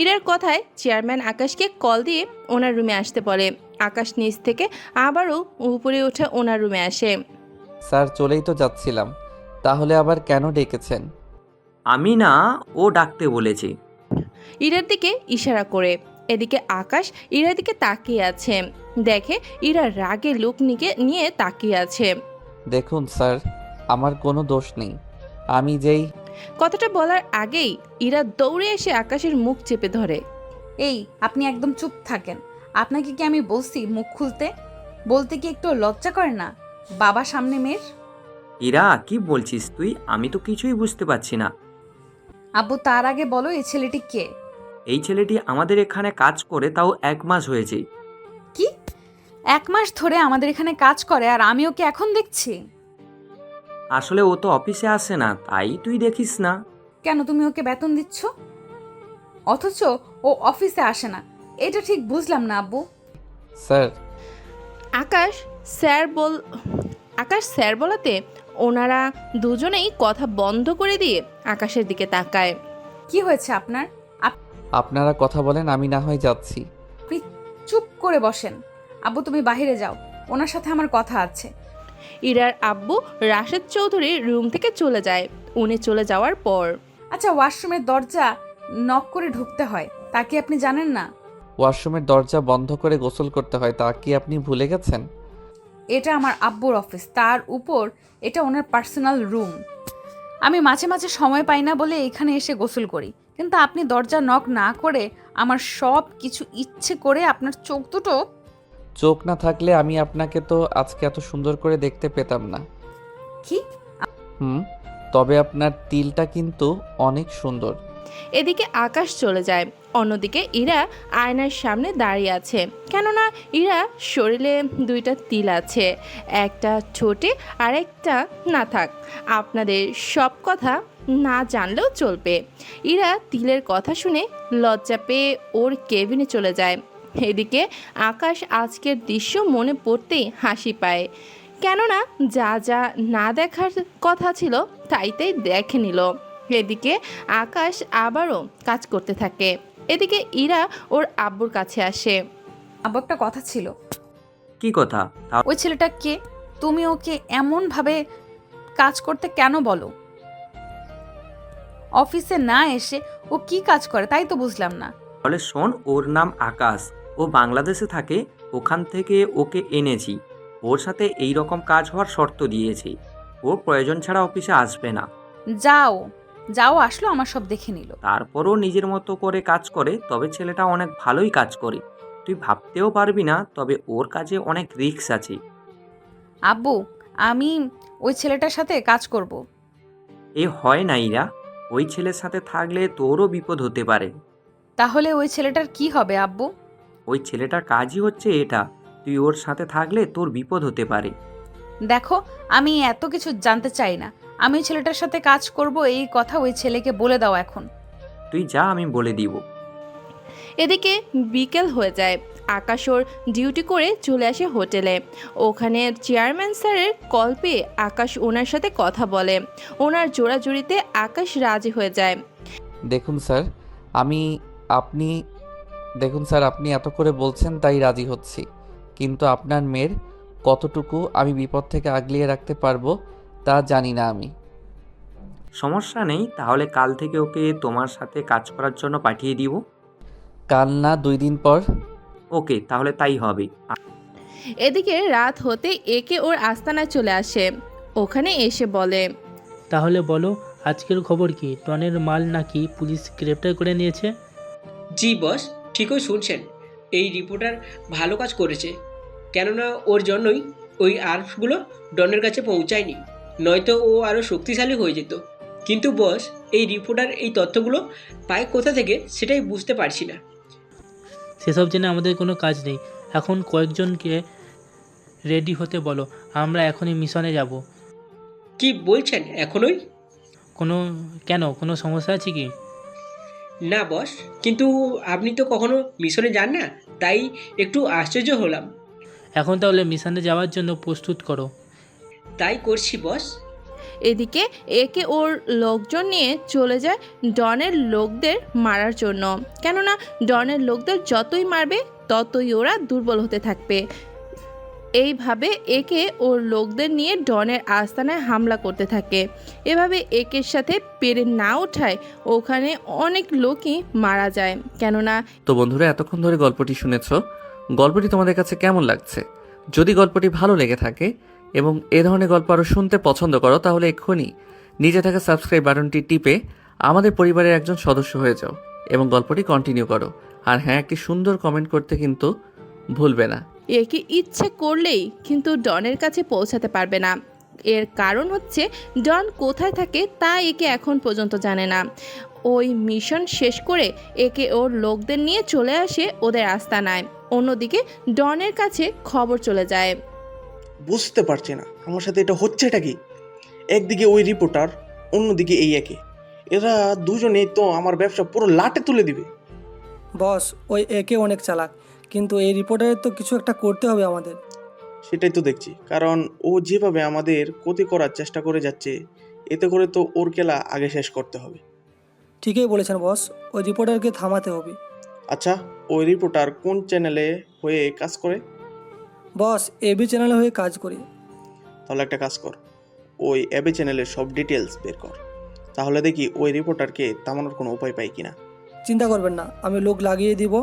ইরার কথায় চেয়ারম্যান আকাশকে কল দিয়ে ওনার রুমে আসতে বলে। আকাশ নিচ থেকে আবারও উপরে উঠে ওনার রুমে আসে। স্যার চলেই তো যাচ্ছিলাম, তাহলে আবার কেন ডেকেছেন? আমি না, ও ডাকতে বলেছে। ইরার দিকে ইশারা করে। এদিকে আকাশ ইরার দিকে তাকিয়ে আছে। দেখে ইরা রাগে লুক নিয়ে তাকিয়ে আছে। দেখুন স্যার, আমার কোনো দোষ নেই। আমি যেই কথাটা বলার আগেই ইরা দৌড়ে এসে আকাশের মুখ চেপে ধরে। এই, আপনি একদম চুপ থাকেন। আপনাকে কি আমি বলছি মুখ খুলতে? বলতে কি একটু লজ্জা করে না? বাবা সামনে মেয়ের। ইরা, কি বলছিস তুই? আমি তো কিছুই বুঝতে পারছি না। আব্বু, তার আগে বলো এই ছেলেটি কে? এই ছেলেটি আমাদের এখানে কাজ করে, তাও 1 মাস হয়েছে। কি? 1 মাস ধরে আমাদের এখানে কাজ করে আর আমি ওকে এখন দেখছি? আসলে ও তো অফিসে আসে না, তাই তুই দেখিস না। কেন, তুমি ওকে বেতন দিচ্ছ অথচ ও অফিসে আসে না? এটা ঠিক বুঝলাম না আব্বু। স্যার আকাশ স্যার বলাতে ওনারা দুজনেই কথা বন্ধ করে দিয়ে আকাশের দিকে তাকায়। কি হয়েছে আপনার? আপনারা কথা বলেন, আমি না হয় যাচ্ছি। আপনি চুপ করে বসেন। আব্বু, তুমি বাইরে যাও, ওনার সাথে আমার কথা আছে। ইরার আব্বু রাশেদ চৌধুরী রুম থেকে চলে যায়। উনি চলে যাওয়ার পর। আচ্ছা, ওয়াশরুমের দরজা নক করে ঢুকতে হয়, তা কি আপনি জানেন না? ওয়াশরুমের দরজা বন্ধ করে গোসল করতে হয়, তা কি আপনি ভুলে গেছেন? এটা আমার আব্বুর অফিস, তার উপর এটা ওনার পার্সোনাল রুম। আমি মাঝে মাঝে সময় পাই না বলে এখানে এসে গোসল করি, কিন্তু আপনি দরজা নক না করে আমার সব কিছু ইচ্ছে করে আপনার চোখ দুটো। চোখ না থাকলে আমি আপনাকে তো আজকে এত সুন্দর করে দেখতে পেতাম না। কি? তবে আপনার তিলটা কিন্তু অনেক সুন্দর। এদিকে আকাশ চলে যায়। অন্যদিকে ইরা আয়নার সামনে দাঁড়িয়ে আছে, কেননা ইরা শরীরে দুইটা তিল আছে, একটা ঠোঁটে আর একটা না থাক। আপনাদের সব কথা না জানলেও চলবে। ইরা তিলের কথা শুনে লজ্জা পেয়ে ওর কেবিনে চলে যায়। এদিকে আকাশ আজকের দৃশ্য মনে পড়তেই হাসি পায়, কেননা যা যা না দেখার কথা ছিল তাই দেখে নিল। এদিকে আকাশ আবারও কাজ করতে থাকে। এদিকে ইরা ওর আব্বুর কাছে আসে। আব্বু, একটা কথা ছিল। কি কথা? ওই ছেলেটা কে? তুমি ওকে এমন ভাবে কাজ করতে কেন বলো? অফিসে না এসে ও কি কাজ করে তাই তো বুঝলাম না। তাহলে শোন, ওর নাম আকাশ, ও বাংলাদেশে থাকে, ওখান থেকে ওকে এনেছি। ওর সাথে এই রকম কাজ হওয়ার শর্ত দিয়েছি, ও প্রয়োজন ছাড়া অফিসে আসবে না। যাও যাও, আসলো আমার সব দেখে নিল। তারপরও নিজের মতো করে কাজ করে, তবে ছেলেটা অনেক ভালোই কাজ করে, তুই ভাবতেও পারবি না। তবে ওর কাজে অনেক রিস্ক আছে। আব্বু, আমি ওই ছেলেটার সাথে কাজ করব। এ হয় না ইরা, ওই ছেলের সাথে থাকলে তোরও বিপদ হতে পারে। তাহলে ওই ছেলেটার কি হবে আব্বু? ওই ছেলেটার কাজই হচ্ছে এটা, তুই ওর সাথে থাকলে তোর বিপদ হতে পারে। দেখো, আমি এত কিছু জানতে চাই না। আমি ওই ছেলেটার সাথে কাজ করব এই কথা ওই ছেলেকে বলে দাও এখন। তুই যা, আমি বলে দিব। এদিকে বিকেল হয়ে যায়। আকাশ ওর ডিউটি করে চলে আসে হোটেলে। ওখানে চেয়ারম্যান স্যারের কল পেয়ে আকাশ ওনার সাথে কথা বলে। ওনার জোড়াজুড়িতে আকাশ রাজি হয়ে যায়। দেখুন স্যার, আপনি এত করে বলছেন তাই রাজি হচ্ছি, কিন্তু আপনার মেয়ের কতটুকু আমি বিপদ থেকে আগলিয়ে রাখতে পারবো তা জানি না আমি। সমস্যা নেই, তাহলে কাল থেকে ওকে তোমার সাথে কাজ করার জন্য পাঠিয়ে দিব। কাল না 2 দিন পর। ওকে, তাহলে তাই হবে। এদিকে রাত হতে একে ওর আস্তানায় চলে আসে। ওখানে এসে বলে, তাহলে বলো, আজকের খবর কি? টনের মাল নাকি পুলিশ গ্রেপ্তার করে নিয়েছে? জি বস, ঠিকই শুনছেন। এই রিপোর্টার ভালো কাজ করেছে, কেননা ওর জন্যই ওই আর্মসগুলো ডনের কাছে পৌঁছায়নি, নয়তো ও আরও শক্তিশালী হয়ে যেত। কিন্তু বস, এই রিপোর্টার এই তথ্যগুলো পায় কোথা থেকে সেটাই বুঝতে পারছি না। সেসব জেনে আমাদের কোনো কাজ নেই। এখন কয়েকজনকে রেডি হতে বলো, আমরা এখনই মিশনে যাব। কি বলছেন এখনই? কোনো সমস্যা আছে কি? না বস, কিন্তু আপনি তো কখনো মিশনে যান না, তাই একটু আশ্চর্য হলাম। এখন তাহলে মিশনে যাওয়ার জন্য প্রস্তুত করো। তাই করছি বস। এদিকে একে ওর লোকজন নিয়ে চলে যায় ডনের লোকদের মারার জন্য, কেননা ডনের লোকদের যতই মারবে ততই ওরা দুর্বল হতে থাকবে। এইভাবে একে ওর লোকদের নিয়ে ডনের আস্তানায় হামলা করতে থাকে। এভাবে একের সাথে পেরে না ওঠায় ওখানে অনেক লোকই মারা যায়, কেননা তো বন্ধুরা, এতক্ষণ ধরে গল্পটি শুনেছো। গল্পটি তোমাদের কাছে কেমন লাগছে? যদি গল্পটি ভালো লেগে থাকে এবং এ ধরনের গল্প আরও শুনতে পছন্দ করো, তাহলে এক্ষুনি নিচে থাকা সাবস্ক্রাইব বাটনটি টিপে আমাদের পরিবারের একজন সদস্য হয়ে যাও এবং গল্পটি কন্টিনিউ করো। আর হ্যাঁ, একটি সুন্দর কমেন্ট করতে কিন্তু ভুলবে না। একে ইচ্ছে করলেই কিন্তু ডনের কাছে পৌঁছাতে পারবে না। এর কারণ হচ্ছে ডন কোথায় থাকে তা একে এখন পর্যন্ত জানে না। ওই মিশন শেষ করে একে ওর লোকদের নিয়ে চলে আসে ওদের আস্তানায়। অন্যদিকে ডনের কাছে খবর চলে যায়। বুঝতে পারছি না আমার সাথে এটা হচ্ছেটা কি। একদিকে ওই রিপোর্টার, অন্যদিকে এই একে। এরা দুজনেই তো আমার ব্যবসা পুরো লাটে তুলে দিবে। বস, ওই একে অনেক চালাক, কিন্তু এই রিপোর্টারের তো কিছু একটা করতে হবে আমাদের। সেটাই তো দেখছি, কারণ ও যেভাবে আমাদের ক্ষতি করার চেষ্টা করে যাচ্ছে, এতে করে তো ওর খেলা আগে শেষ করতে হবে। ঠিকই বলেছেন বস, ওই রিপোর্টারকে থামাতে হবে। আচ্ছা, ওই রিপোর্টার কোন চ্যানেলে হয়ে কাজ করে? বস, এবি চ্যানেলে হয়ে কাজ করি। তাহলে একটা কাজ কর, ওই এবি চ্যানেলের সব ডিটেলস বের কর। তাহলে দেখি ওই রিপোর্টারকে থামানোর কোনো উপায় পাই কিনা। চিন্তা করবেন না, আমি লোক লাগিয়ে দিব,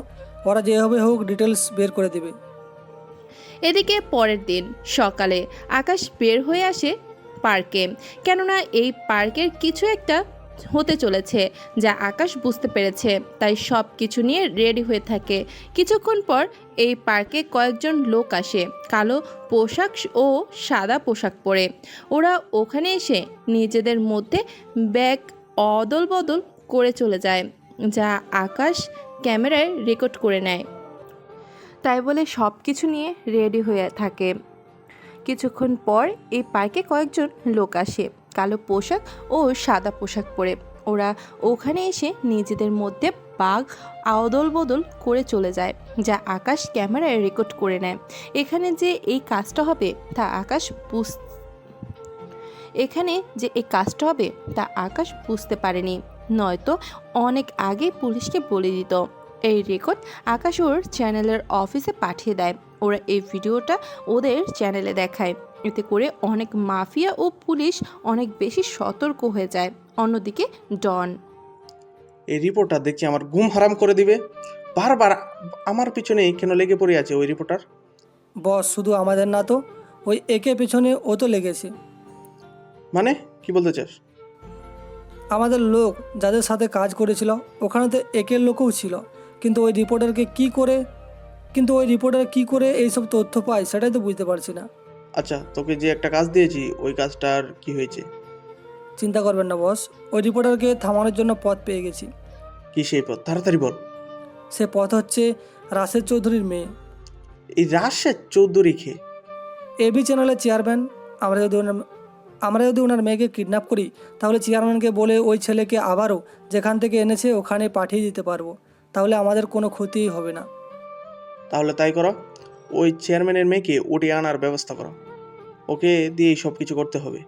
ওরা যেভাবে হোক ডিটেলস বের করে দেবে। এদিকে পরের দিন সকালে আকাশ বের হয়ে আসে পার্কে, কেননা এই পার্কের কিছু একটা হতে চলেছে যা আকাশ বুঝতে পেরেছে, তাই সব কিছু নিয়ে রেডি হয়ে থাকে। কিছুক্ষণ পর এই পার্কে কয়েকজন লোক আসে কালো পোশাক ও সাদা পোশাক পরে। ওরা ওখানে এসে নিজেদের মধ্যে ব্যাগ অদল বদল করে চলে যায়, যা আকাশ ক্যামেরায় রেকর্ড করে নেয়। তাই বলে সব কিছু নিয়ে রেডি হয়ে থাকে। কিছুক্ষণ পর এই পার্কে কয়েকজন লোক আসে কালো পোশাক ও সাদা পোশাক পরে। ওরা ওখানে এসে নিজেদের মধ্যে বাঘ আদল বদল করে চলে যায়, যা আকাশ ক্যামেরায় রেকর্ড করে নেয়। এখানে যে এই কাজটা হবে তা আকাশ বুঝতে পারেনি, নয়তো অনেক আগে পুলিশকে বলে দিত। এই রেকর্ড আকাশ ওর চ্যানেলের অফিসে পাঠিয়ে দেয়। ওরা এই ভিডিওটা ওদের চ্যানেলে দেখায়। এতে করে অনেক মাফিয়া ও পুলিশ অনেক বেশি সতর্ক হয়ে যায়। অন্যদিকে ডন, এই রিপোর্টার দেখছি আমার ঘুম হারাম করে দিবে। বারবার আমার পিছনে কেন লেগে পড়ে আছে ওই রিপোর্টার? বস, শুধু আমাদের না তো, ওই একে পেছনে ও তো লেগেছে। মানে কি বলতে চাস? আমাদের লোক যাদের সাথে কাজ করেছিল ওখানে তো একের লোকও ছিল, কিন্তু ওই রিপোর্টার কি করে এইসব তথ্য পায় সেটাই তো বুঝতে পারছি না। আচ্ছা, তোকে যে একটা কাজ দিয়েছি ওই কাজটার কি হয়েছে? চিন্তা করবেন না বস, ওই রিপোর্টারকে থামানোর জন্য পথ পেয়ে গেছি। কি সেই পথ? তাড়াতাড়ি বল। সে পথ হচ্ছে রাশেদ চৌধুরীর মেয়ে। এই রাশেদ চৌধুরী খে? এবি চ্যানেলের চেয়ারম্যান। আমরা যদি ওনার মেয়েকে কিডন্যাপ করি তাহলে চেয়ারম্যানকে বলে ওই ছেলেকে আবারও যেখান থেকে এনেছে ওখানে পাঠিয়ে দিতে পারবো, তাহলে আমাদের কোনো ক্ষতিই হবে না। তাহলে তাই করো, ওই চেয়ারম্যানের মেয়েকে উঠিয়ে আনার ব্যবস্থা করো। ওকে দিয়েই সব কিছু করতে হবে।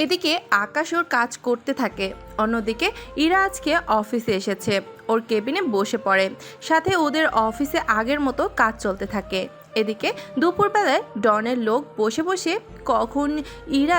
এদিকে আকাশ ওর কাজ করতে থাকে। অন্যদিকে ইরা আজকে অফিসে এসেছে, ওর কেবিনে বসে পড়ে। সাথে ওদের অফিসে আগের মতো কাজ চলতে থাকে। এদিকে দুপুরবেলায় ডনের লোক বসে বসে কখন ইরা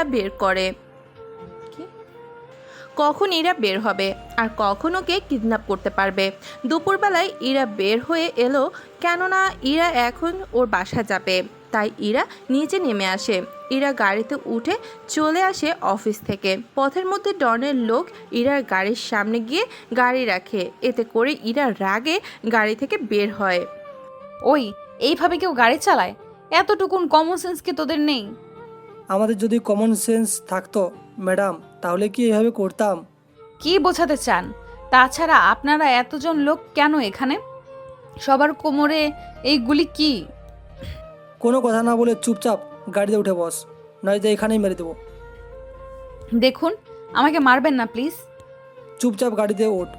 বের হবে আর কখন ওকে কিডন্যাপ করতে পারবে। দুপুরবেলায় ইরা বের হয়ে এলো, কেননা ইরা এখন ওর বাসা যাবে। তাই ইরা নিচে নেমে আসে। ইরা গাড়িতে উঠে চলে আসে অফিস থেকে। পথের মধ্যে ডনের লোক ইরার গাড়ির সামনে গিয়ে গাড়ি রাখে। এতে করে ইরা রাগে গাড়ি থেকে বের হয়। ওই, এইভাবে কেউ গাড়ি চালায়? এতটুকুন কমন সেন্স কি তোদের নেই? আমাদের যদি কমন সেন্স থাকতো ম্যাডাম, তাহলে কি এভাবে করতাম? কি বোঝাতে চান? তাছাড়া আপনারা এতজন লোক কেন এখানে? সবার কোমরে এইগুলি কি? কোনো কথা না বলে চুপচাপ গাড়িতে উঠে বস, নয়তো এখানেই মেরে দেবো। দেখুন, আমাকে মারবেন না প্লিজ। চুপচাপ গাড়িতে ওঠ।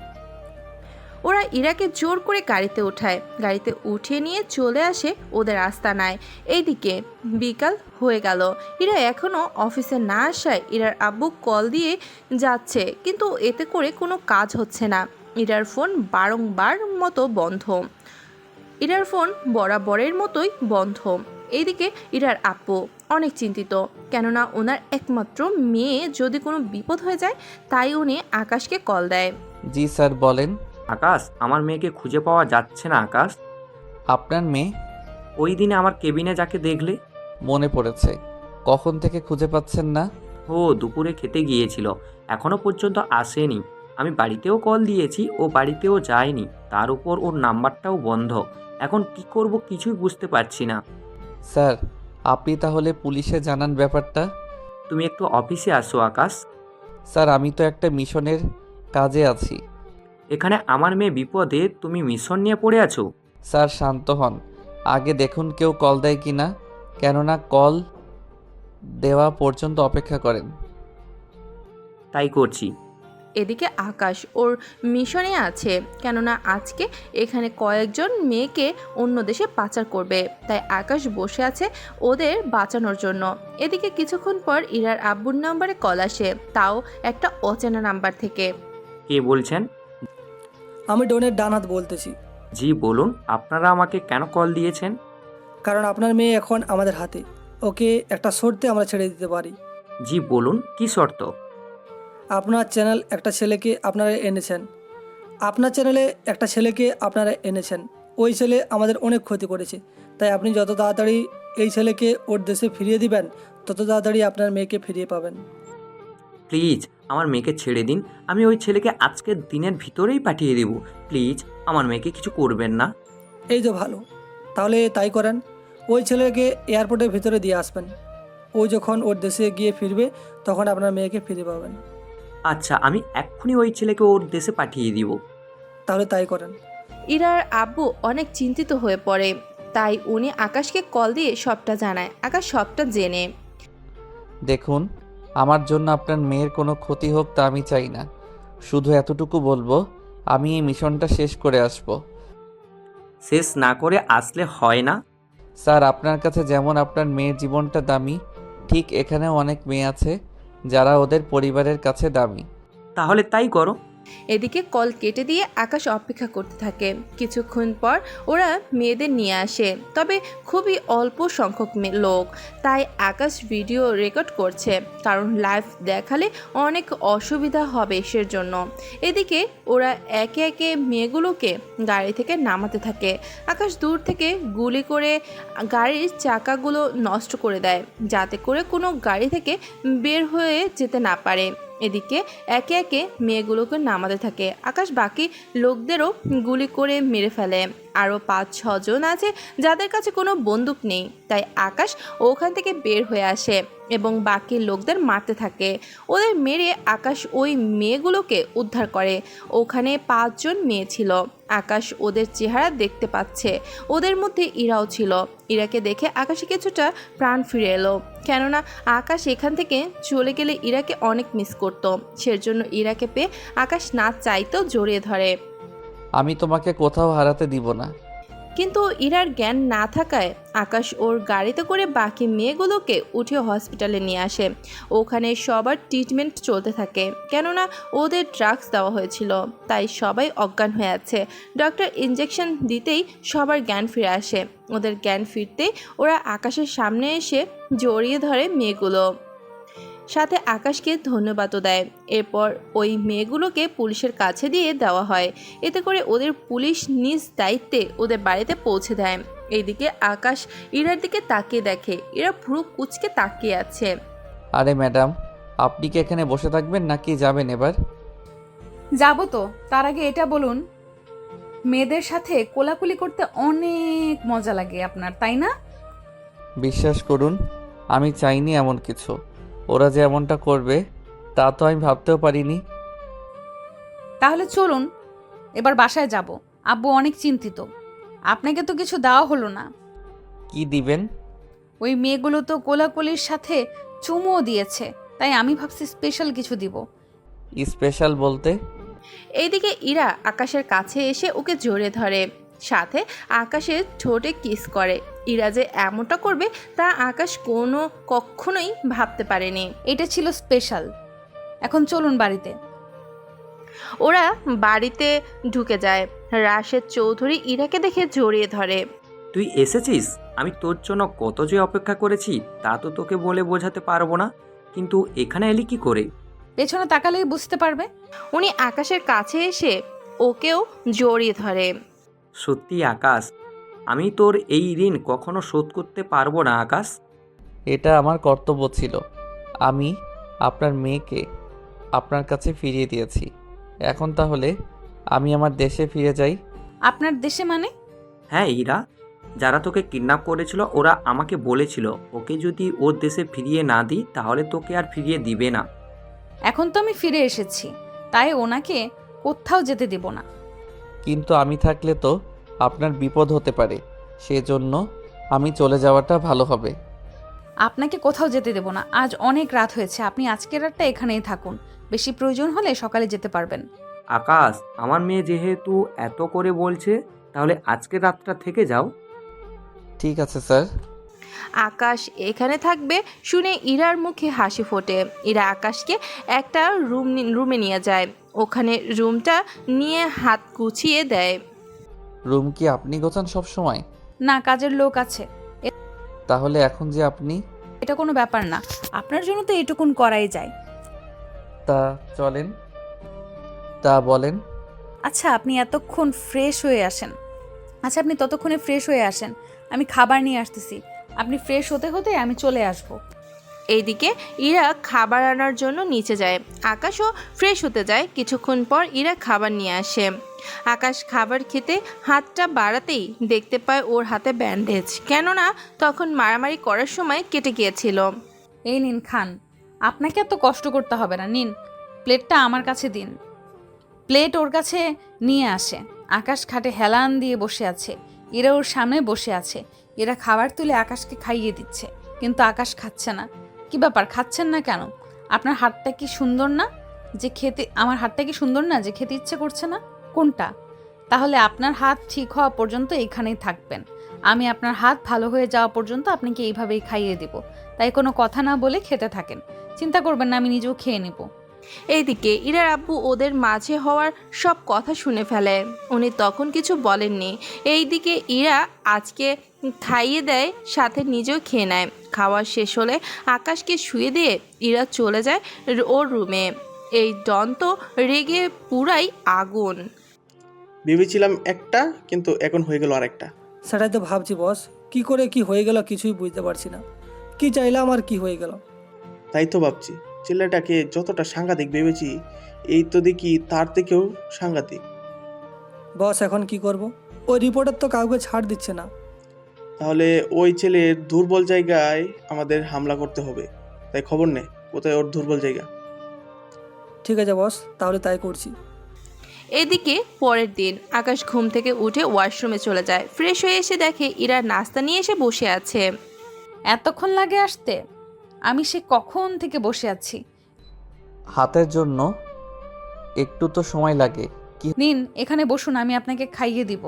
ওরা ইরাকে জোর করে গাড়িতে ওঠায়। গাড়িতে উঠিয়ে নিয়ে চলে আসে ওদের আস্তানায়। এইদিকে বিকাল হয়ে গেল। ইরা এখনও অফিসে না আসায় ইরার আব্বু কল দিয়ে যাচ্ছে, কিন্তু এতে করে কোনো কাজ হচ্ছে না। ইরার ফোন বারংবার মতো বন্ধ। ইরার ফোন বরাবরের মতোই বন্ধ। এইদিকে ইরার আব্বু অনেক চিন্তিত, কেননা ওনার একমাত্র মেয়ে যদি কোনো বিপদ হয়ে যায়, তাই উনি আকাশকে কল দেয়। জি স্যার, বলেন। আকাশ, আমার মেয়েকে খুঁজে পাওয়া যাচ্ছে না আকাশ। আপনার মেয়ে? ওই দিনে আমার কেবিনে যাকে দেখলে। মনে পড়েছে। কখন থেকে খুঁজে পাচ্ছেন না? ও দুপুরে খেতে গিয়েছিল, এখনো পর্যন্ত আসেনি। আমি বাড়িতেও কল দিয়েছি, ও বাড়িতেও যায়নি। তার উপর ওর নাম্বারটাও বন্ধ। এখন কি করব কিছুই বুঝতে পারছি না। স্যার, আপনি তাহলে পুলিশে জানান ব্যাপারটা। তুমি একটু অফিসে আসো আকাশ। স্যার, আমি তো একটা মিশনের কাজে আছি। এখানে আমার মেয়ে বিপদে, তুমি মিশন নিয়ে পড়ে আছো। স্যার শান্ত হন, আগে দেখুন কেউ কল দেয় কি না, কেননা কল দেওয়া পর্যন্ত অপেক্ষা করেন। তাই করছি। এদিকে আকাশ ওর মিশনে আছে, কেননা আজকে এখানে কয়েকজন মেয়েকে অন্য দেশে পাচার করবে। তাই আকাশ বসে আছে ওদের বাঁচানোর জন্য। এদিকে কিছুক্ষণ পর ইরার আব্বুর নাম্বারে কল আসে, তাও একটা অচেনা নাম্বার থেকে। কে বলছেন? আমি ডনের ডান হাত বলতেছি। জি বলুন, আপনারা আমাকে কেন কল দিয়েছেন? কারণ আপনার মেয়ে এখন আমাদের হাতে, ওকে একটা শর্তে আমরা ছেড়ে দিতে পারি। জি বলুন, কি শর্ত? আপনার চ্যানেল একটা ছেলেকে আপনারা এনেছেন আপনার চ্যানেলে একটা ছেলেকে আপনারা এনেছেন ওই ছেলে আমাদের অনেক ক্ষতি করেছে, তাই আপনি যত তাড়াতাড়ি এই ছেলেকে ওর দেশে ফিরিয়ে দিবেন তত তাড়াতাড়ি আপনার মেয়েকে ফিরিয়ে পাবেন। প্লিজ আমার মেয়েকে ছেড়ে দিন, আমি ওই ছেলেকে আজকের দিনের ভিতরেই পাঠিয়ে দেব। প্লিজ আমার মেয়েকে কিছু করবেন না। এই তো ভালো, তাহলে তাই করেন। ওই ছেলেকে এয়ারপোর্টের ভিতরে দিয়ে আসবেন। ও যখন ওর দেশে গিয়ে ফিরবে তখন আপনার মেয়েকে ফিরে পাবেন। আচ্ছা, আমি এক্ষুনি ওই ছেলেকে ওর দেশে পাঠিয়ে দিব। তাহলে তাই করেন। ইরার আব্বু অনেক চিন্তিত হয়ে পড়ে, তাই উনি আকাশকে কল দিয়ে সবটা জানায়। আকাশ সবটা জেনে দেখুন, আমার জন্য আপনার মেয়ের কোনো ক্ষতি হোক তা আমি চাই না। শুধু এতটুকু বলবো, আমি এই মিশনটা শেষ করে আসব। শেষ না করে আসলে হয় না। স্যার, আপনার কাছে যেমন আপনার মেয়ের জীবনটা দামি, ঠিক এখানেও অনেক মেয়ে আছে যারা ওদের পরিবারের কাছে দামি। তাহলে তাই করো। এদিকে কল কেটে দিয়ে আকাশ অপেক্ষা করতে থাকে। কিছুক্ষণ পর ওরা মেয়েদের নিয়ে আসে, তবে খুবই অল্প সংখ্যক লোক, তাই আকাশ ভিডিও রেকর্ড করছে, কারণ লাইভ দেখালে অনেক অসুবিধা হবে সেজন্য। এদিকে ওরা একে একে মেয়েগুলোকে গাড়ি থেকে নামাতে থাকে। আকাশ দূর থেকে গুলি করে গাড়ির চাকাগুলো নষ্ট করে দেয়, যাতে করে কোনো গাড়ি থেকে বের হয়ে যেতে না পারে। এদিকে একে একে মেয়েগুলোকে নামাতে থাকে। আকাশ বাকি লোকদেরও গুলি করে মেরে ফেলে। আরও 5-6 জন আছে যাদের কাছে কোনো বন্দুক নেই, তাই আকাশ ওখান থেকে বের হয়ে আসে এবং বাকি লোকদের মারতে থাকে। ওদের মেরে আকাশ ওই মেয়েগুলোকে উদ্ধার করে। ওখানে 5 জন মেয়ে ছিল। আকাশ ওদের চেহারা দেখতে পাচ্ছে, ওদের মধ্যে ইরাও ছিল। ইরাকে দেখে আকাশে কিছুটা প্রাণ ফিরে এলো, কেননা আকাশ এখান থেকে চলে গেলে ইরাকে অনেক মিস করত। সেজন্য ইরাকে পেয়ে আকাশ না চাইতেও জড়িয়ে ধরে। আমি তোমাকে কোথাও হারাতে দিব না। কিন্তু ইরার জ্ঞান না থাকায় আকাশ ওর গাড়িতে করে বাকি মেয়েগুলোকে উঠিয়ে হসপিটালে নিয়ে আসে। ওখানে সবার ট্রিটমেন্ট চলতে থাকে, কেননা ওদের ড্রাগস দেওয়া হয়েছিল, তাই সবাই অজ্ঞান হয়ে আছে। ডক্টর ইঞ্জেকশন দিতেই সবার জ্ঞান ফিরে আসে। ওদের জ্ঞান ফিরতেই ওরা আকাশের সামনে এসে জড়িয়ে ধরে মেয়েগুলো, সাথে আকাশকে ধন্যবাদও দেয়। এরপর ওই মেয়েগুলোকে পুলিশের কাছে দিয়ে দেওয়া হয়। এতে করে ওদের পুলিশ নিজ দায়িত্বে ওদের বাড়িতে পৌঁছে দেয়। এইদিকে আকাশ ইরার দিকে তাকিয়ে দেখে ইরা পুরো কুচকে তাকিয়ে আছে। আরে ম্যাডাম, আপনি কি এখানে বসে থাকবেন নাকি যাবেন এবার? যাবো তো, তার আগে এটা বলুন, মেয়েদের সাথে কোলাকুলি করতে অনেক মজা লাগে আপনার, তাই না? বিশ্বাস করুন, আমি চাইনি এমন কিছু। ওরা যে এমনটা করবে তা তো আমি ভাবতেও পারিনি। তাহলে চলুন এবার বাসায় যাব। আব্বু অনেক চিন্তিত। আপনাকে তো কিছু দেওয়া হলো না। কি দিবেন? ওই মেয়েগুলো তো কোলাকুলির সাথে চুমুও দিয়েছে, তাই আমি ভাবছি স্পেশাল কিছু দিব। স্পেশাল বলতে? এইদিকে ইরা আকাশের কাছে এসে ওকে জড়িয়ে ধরে, সাথে আকাশের ঠোঁটে কিস করে। ইরা যে এমনটা করবে তা আকাশ কখনোই ভাবতে পারেনি। এটা ছিল স্পেশাল। এখন চলুন বাড়িতে। ওরা বাড়িতে ঢুকে যায়। রাশেদ চৌধুরী ইরাকে দেখে জড়িয়ে ধরে। তুই এসেছিস? আমি তোর জন্য কত যে অপেক্ষা করেছি তা তো তোকে বলে বোঝাতে পারবো না, কিন্তু এখানে এলি কি করে? পেছনে তাকালেই বুঝতে পারবে। উনি আকাশের কাছে এসে ওকেও জড়িয়ে ধরে। সত্যি আকাশ, আমি তোর এই ঋণ কখনো শোধ করতে পারবো না আকাশ। এটা আমার কর্তব্য ছিল। আমি আপনার মেয়েকে আপনার কাছে ফিরিয়ে দিয়েছি। এখন তাহলে আমি আমার দেশে ফিরে যাই। আপনার দেশে মানে? হ্যাঁ ইরা, যারা তোকে কিডন্যাপ করেছিল ওরা আমাকে বলেছিল ওকে যদি ওর দেশে ফিরিয়ে না দিই তাহলে তোকে আর ফিরিয়ে দিবে না। এখন তো আমি ফিরে এসেছি, তাই ওনাকে কোথাও যেতে দেব না। কিন্তু আমি থাকলে তো আপনার বিপদ হতে পারে, সেজন্য আমি চলে যাওয়াটা ভালো হবে। আপনাকে কোথাও যেতে দেব না। আজ অনেক রাত হয়েছে, আপনি আজকের রাতটা এখানেই থাকুন। বেশি প্রয়োজন হলে সকালে যেতে পারবেন। আকাশ, আমার মেয়ে যেহেতু এত করে বলছে তাহলে আজকের রাতটা থেকে যাও। ঠিক আছে স্যার। আকাশ এখানে থাকবে শুনে ইরার মুখে হাসি ফোটে। ইরা আকাশকে একটা রুমে নিয়ে যায়। ওখানে রুমটা নিয়ে হাত গুছিয়ে দেয়। রুম কি আপনি গোছান সব সময়? না, কাজের লোক আছে। তাহলে এখন যে আপনি... এটা কোনো ব্যাপার না, আপনার জন্য তো এটুকুন করাই যায়। তা চলেন, তা বলেন। আচ্ছা আপনি এতক্ষণ ফ্রেশ হয়ে আসেন। আচ্ছা আপনি ততক্ষণে ফ্রেশ হয়ে আসেন, আমি খাবার নিয়ে আসতেছি। আপনি ফ্রেশ হতে হতে আমি চলে আসব। এইদিকে ইরা খাবার আনার জন্য নিচে যায়। আকাশও ফ্রেশ হতে যায়। কিছুক্ষণ পর ইরা খাবার নিয়ে আসে। আকাশ খাবার খেতে হাতটা বাড়াতেই দেখতে পায় ওর হাতে ব্যান্ডেজ, কেননা তখন মারামারি করার সময় কেটে গিয়েছিল। এই নিন খান, আপনাকে এত কষ্ট করতে হবে না, নিন প্লেটটা আমার কাছে দিন। প্লেট ওর কাছে নিয়ে আসে। আকাশ খাটে হেলান দিয়ে বসে আছে, এরা ওর সামনে বসে আছে। এরা খাবার তুলে আকাশকে খাইয়ে দিচ্ছে, কিন্তু আকাশ খাচ্ছে না। কি ব্যাপার, খাচ্ছেন না কেন? আপনার হাতটা কি সুন্দর না যে খেতে, আমার হাতটা কি সুন্দর না যে খেতে ইচ্ছে করছে না? কোনটা? তাহলে আপনার হাত ঠিক হওয়া পর্যন্ত এইখানেই থাকবেন। আমি আপনার হাত ভালো হয়ে যাওয়া পর্যন্ত আপনাকে এইভাবেই খাইয়ে দেব। তাই কোনো কথা না বলে খেতে থাকেন, চিন্তা করবেন না, আমি নিজেও খেয়ে নেব। এইদিকে ইরার আব্বু ওদের মাঝে হওয়ার সব কথা শুনে ফেলে। উনি তখন কিছু বলেননি। এইদিকে ইরা আজকে খাইয়ে দেয়, সাথে নিজেও খেয়ে নেয়। খাওয়া শেষ হলে আকাশকে শুয়ে দিয়ে ইরা চলে যায় ওর রুমে। এই ডন তো রেগে পুরাই আগুন। ভেবেছিলাম একটা, কিন্তু এখন হয়ে গেল আরেকটা। সেটাই তো ভাবছি বস, কি করে কি হয়ে গেল কিছুই বুঝতে পারছি না। কি চাইলাম আর কি হয়ে গেল। তাই তো ভাবছি, ছেলেটাকে যতটা সাংঘাতিক ভেবেছি, এই তো দেখি তার থেকেও সাংঘাতিক। বস এখন কি করব? ওই রিপোর্টার তো কাউকে ছাড় দিচ্ছে না। তাহলে ওই ছেলের দুর্বল জায়গায় আমাদের হামলা করতে হবে। তাই খবর নে কোথায় ওর দুর্বল জায়গা। ঠিক আছে বস, তাহলে তাই করছি। এদিকে পরের দিন আকাশ ঘুম থেকে উঠে ওয়াশরুমে চলে যায়। ফ্রেশ হয়ে এসে দেখে ইরা নাস্তা নিয়ে এসে বসে আছে। এতক্ষণ লাগে আসতে? আমি সে কখন থেকে বসে আছি। হাতের জন্য একটু তো সময় লাগে। কি নিন এখানে বসুন, আমি আপনাকে খাইয়ে দিব।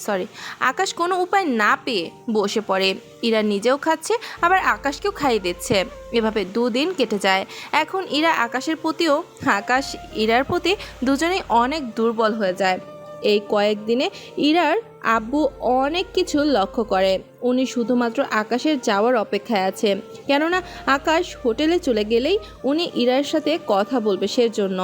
সরি, আকাশ কোনো উপায় না পেয়ে বসে পড়ে। ইরা নিজেও খাচ্ছে, আবার আকাশকেও খাইয়ে দিচ্ছে। এভাবে 2 দিন কেটে যায়। এখন ইরা আকাশের প্রতিও আকাশ ইরার প্রতি দুজনেই অনেক দুর্বল হয়ে যায়। এই কয়েকদিনে ইরার আব্বু অনেক কিছু লক্ষ্য করে। উনি শুধুমাত্র আকাশের যাওয়ার অপেক্ষায় আছে, কেননা আকাশ হোটেলে চলে গেলেই উনি ইরার সাথে কথা বলবে সেজন্য।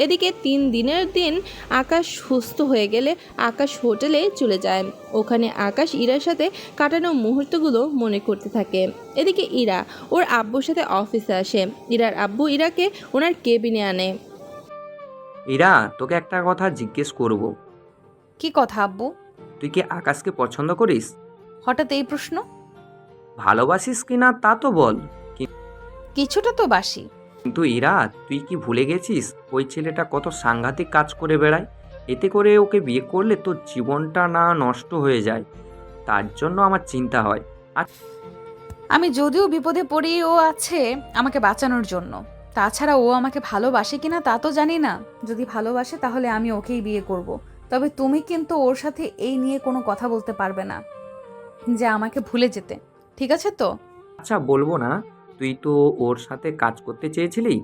এদিকে 3 দিনের দিন আকাশ সুস্থ হয়ে গেলে আকাশ হোটেলে চলে যায়। ওখানে আকাশ ইরার সাথে কাটানো মুহূর্তগুলো মনে করতে থাকে। এদিকে ইরা ওর আব্বুর সাথে অফিসে আসে। ইরার আব্বু ইরাকে ওনার কেবিনে আনে। ইরা, তোকে একটা কথা জিজ্ঞেস করব। কি কথা আব্বু? তুই কি আকাশকে পছন্দ করিস? হঠাৎ এই প্রশ্ন? ভালোবাসিস কি না তা তো বল। কিছুটা তো বাসি। কিন্তু ইরা, তুই কি ভুলে গেছিস ওই ছেলেটা কত সাংঘাতিক কাজ করে বেড়ায়? এতে করে ওকে বিয়ে করলে তোর জীবনটা না নষ্ট হয়ে যায়, তার জন্য আমার চিন্তা হয়। আর আমি যদিও বিপদে পড়ি, ও আছে আমাকে বাঁচানোর জন্য। তাছাড়া ও আমাকে ভালোবাসে কিনা তা তো জানি না। যদি ভালোবাসে তাহলে আমি ওকেই বিয়ে করব। তবে তুমি কিন্তু ওর সাথে এই নিয়ে কোনো কথা বলতে পারবে না যে আমাকে ভুলে যেতে, ঠিক আছে তো? আচ্ছা, বলবো না। তুই তো ওর সাথে কাজ করতে চেয়েছিলি।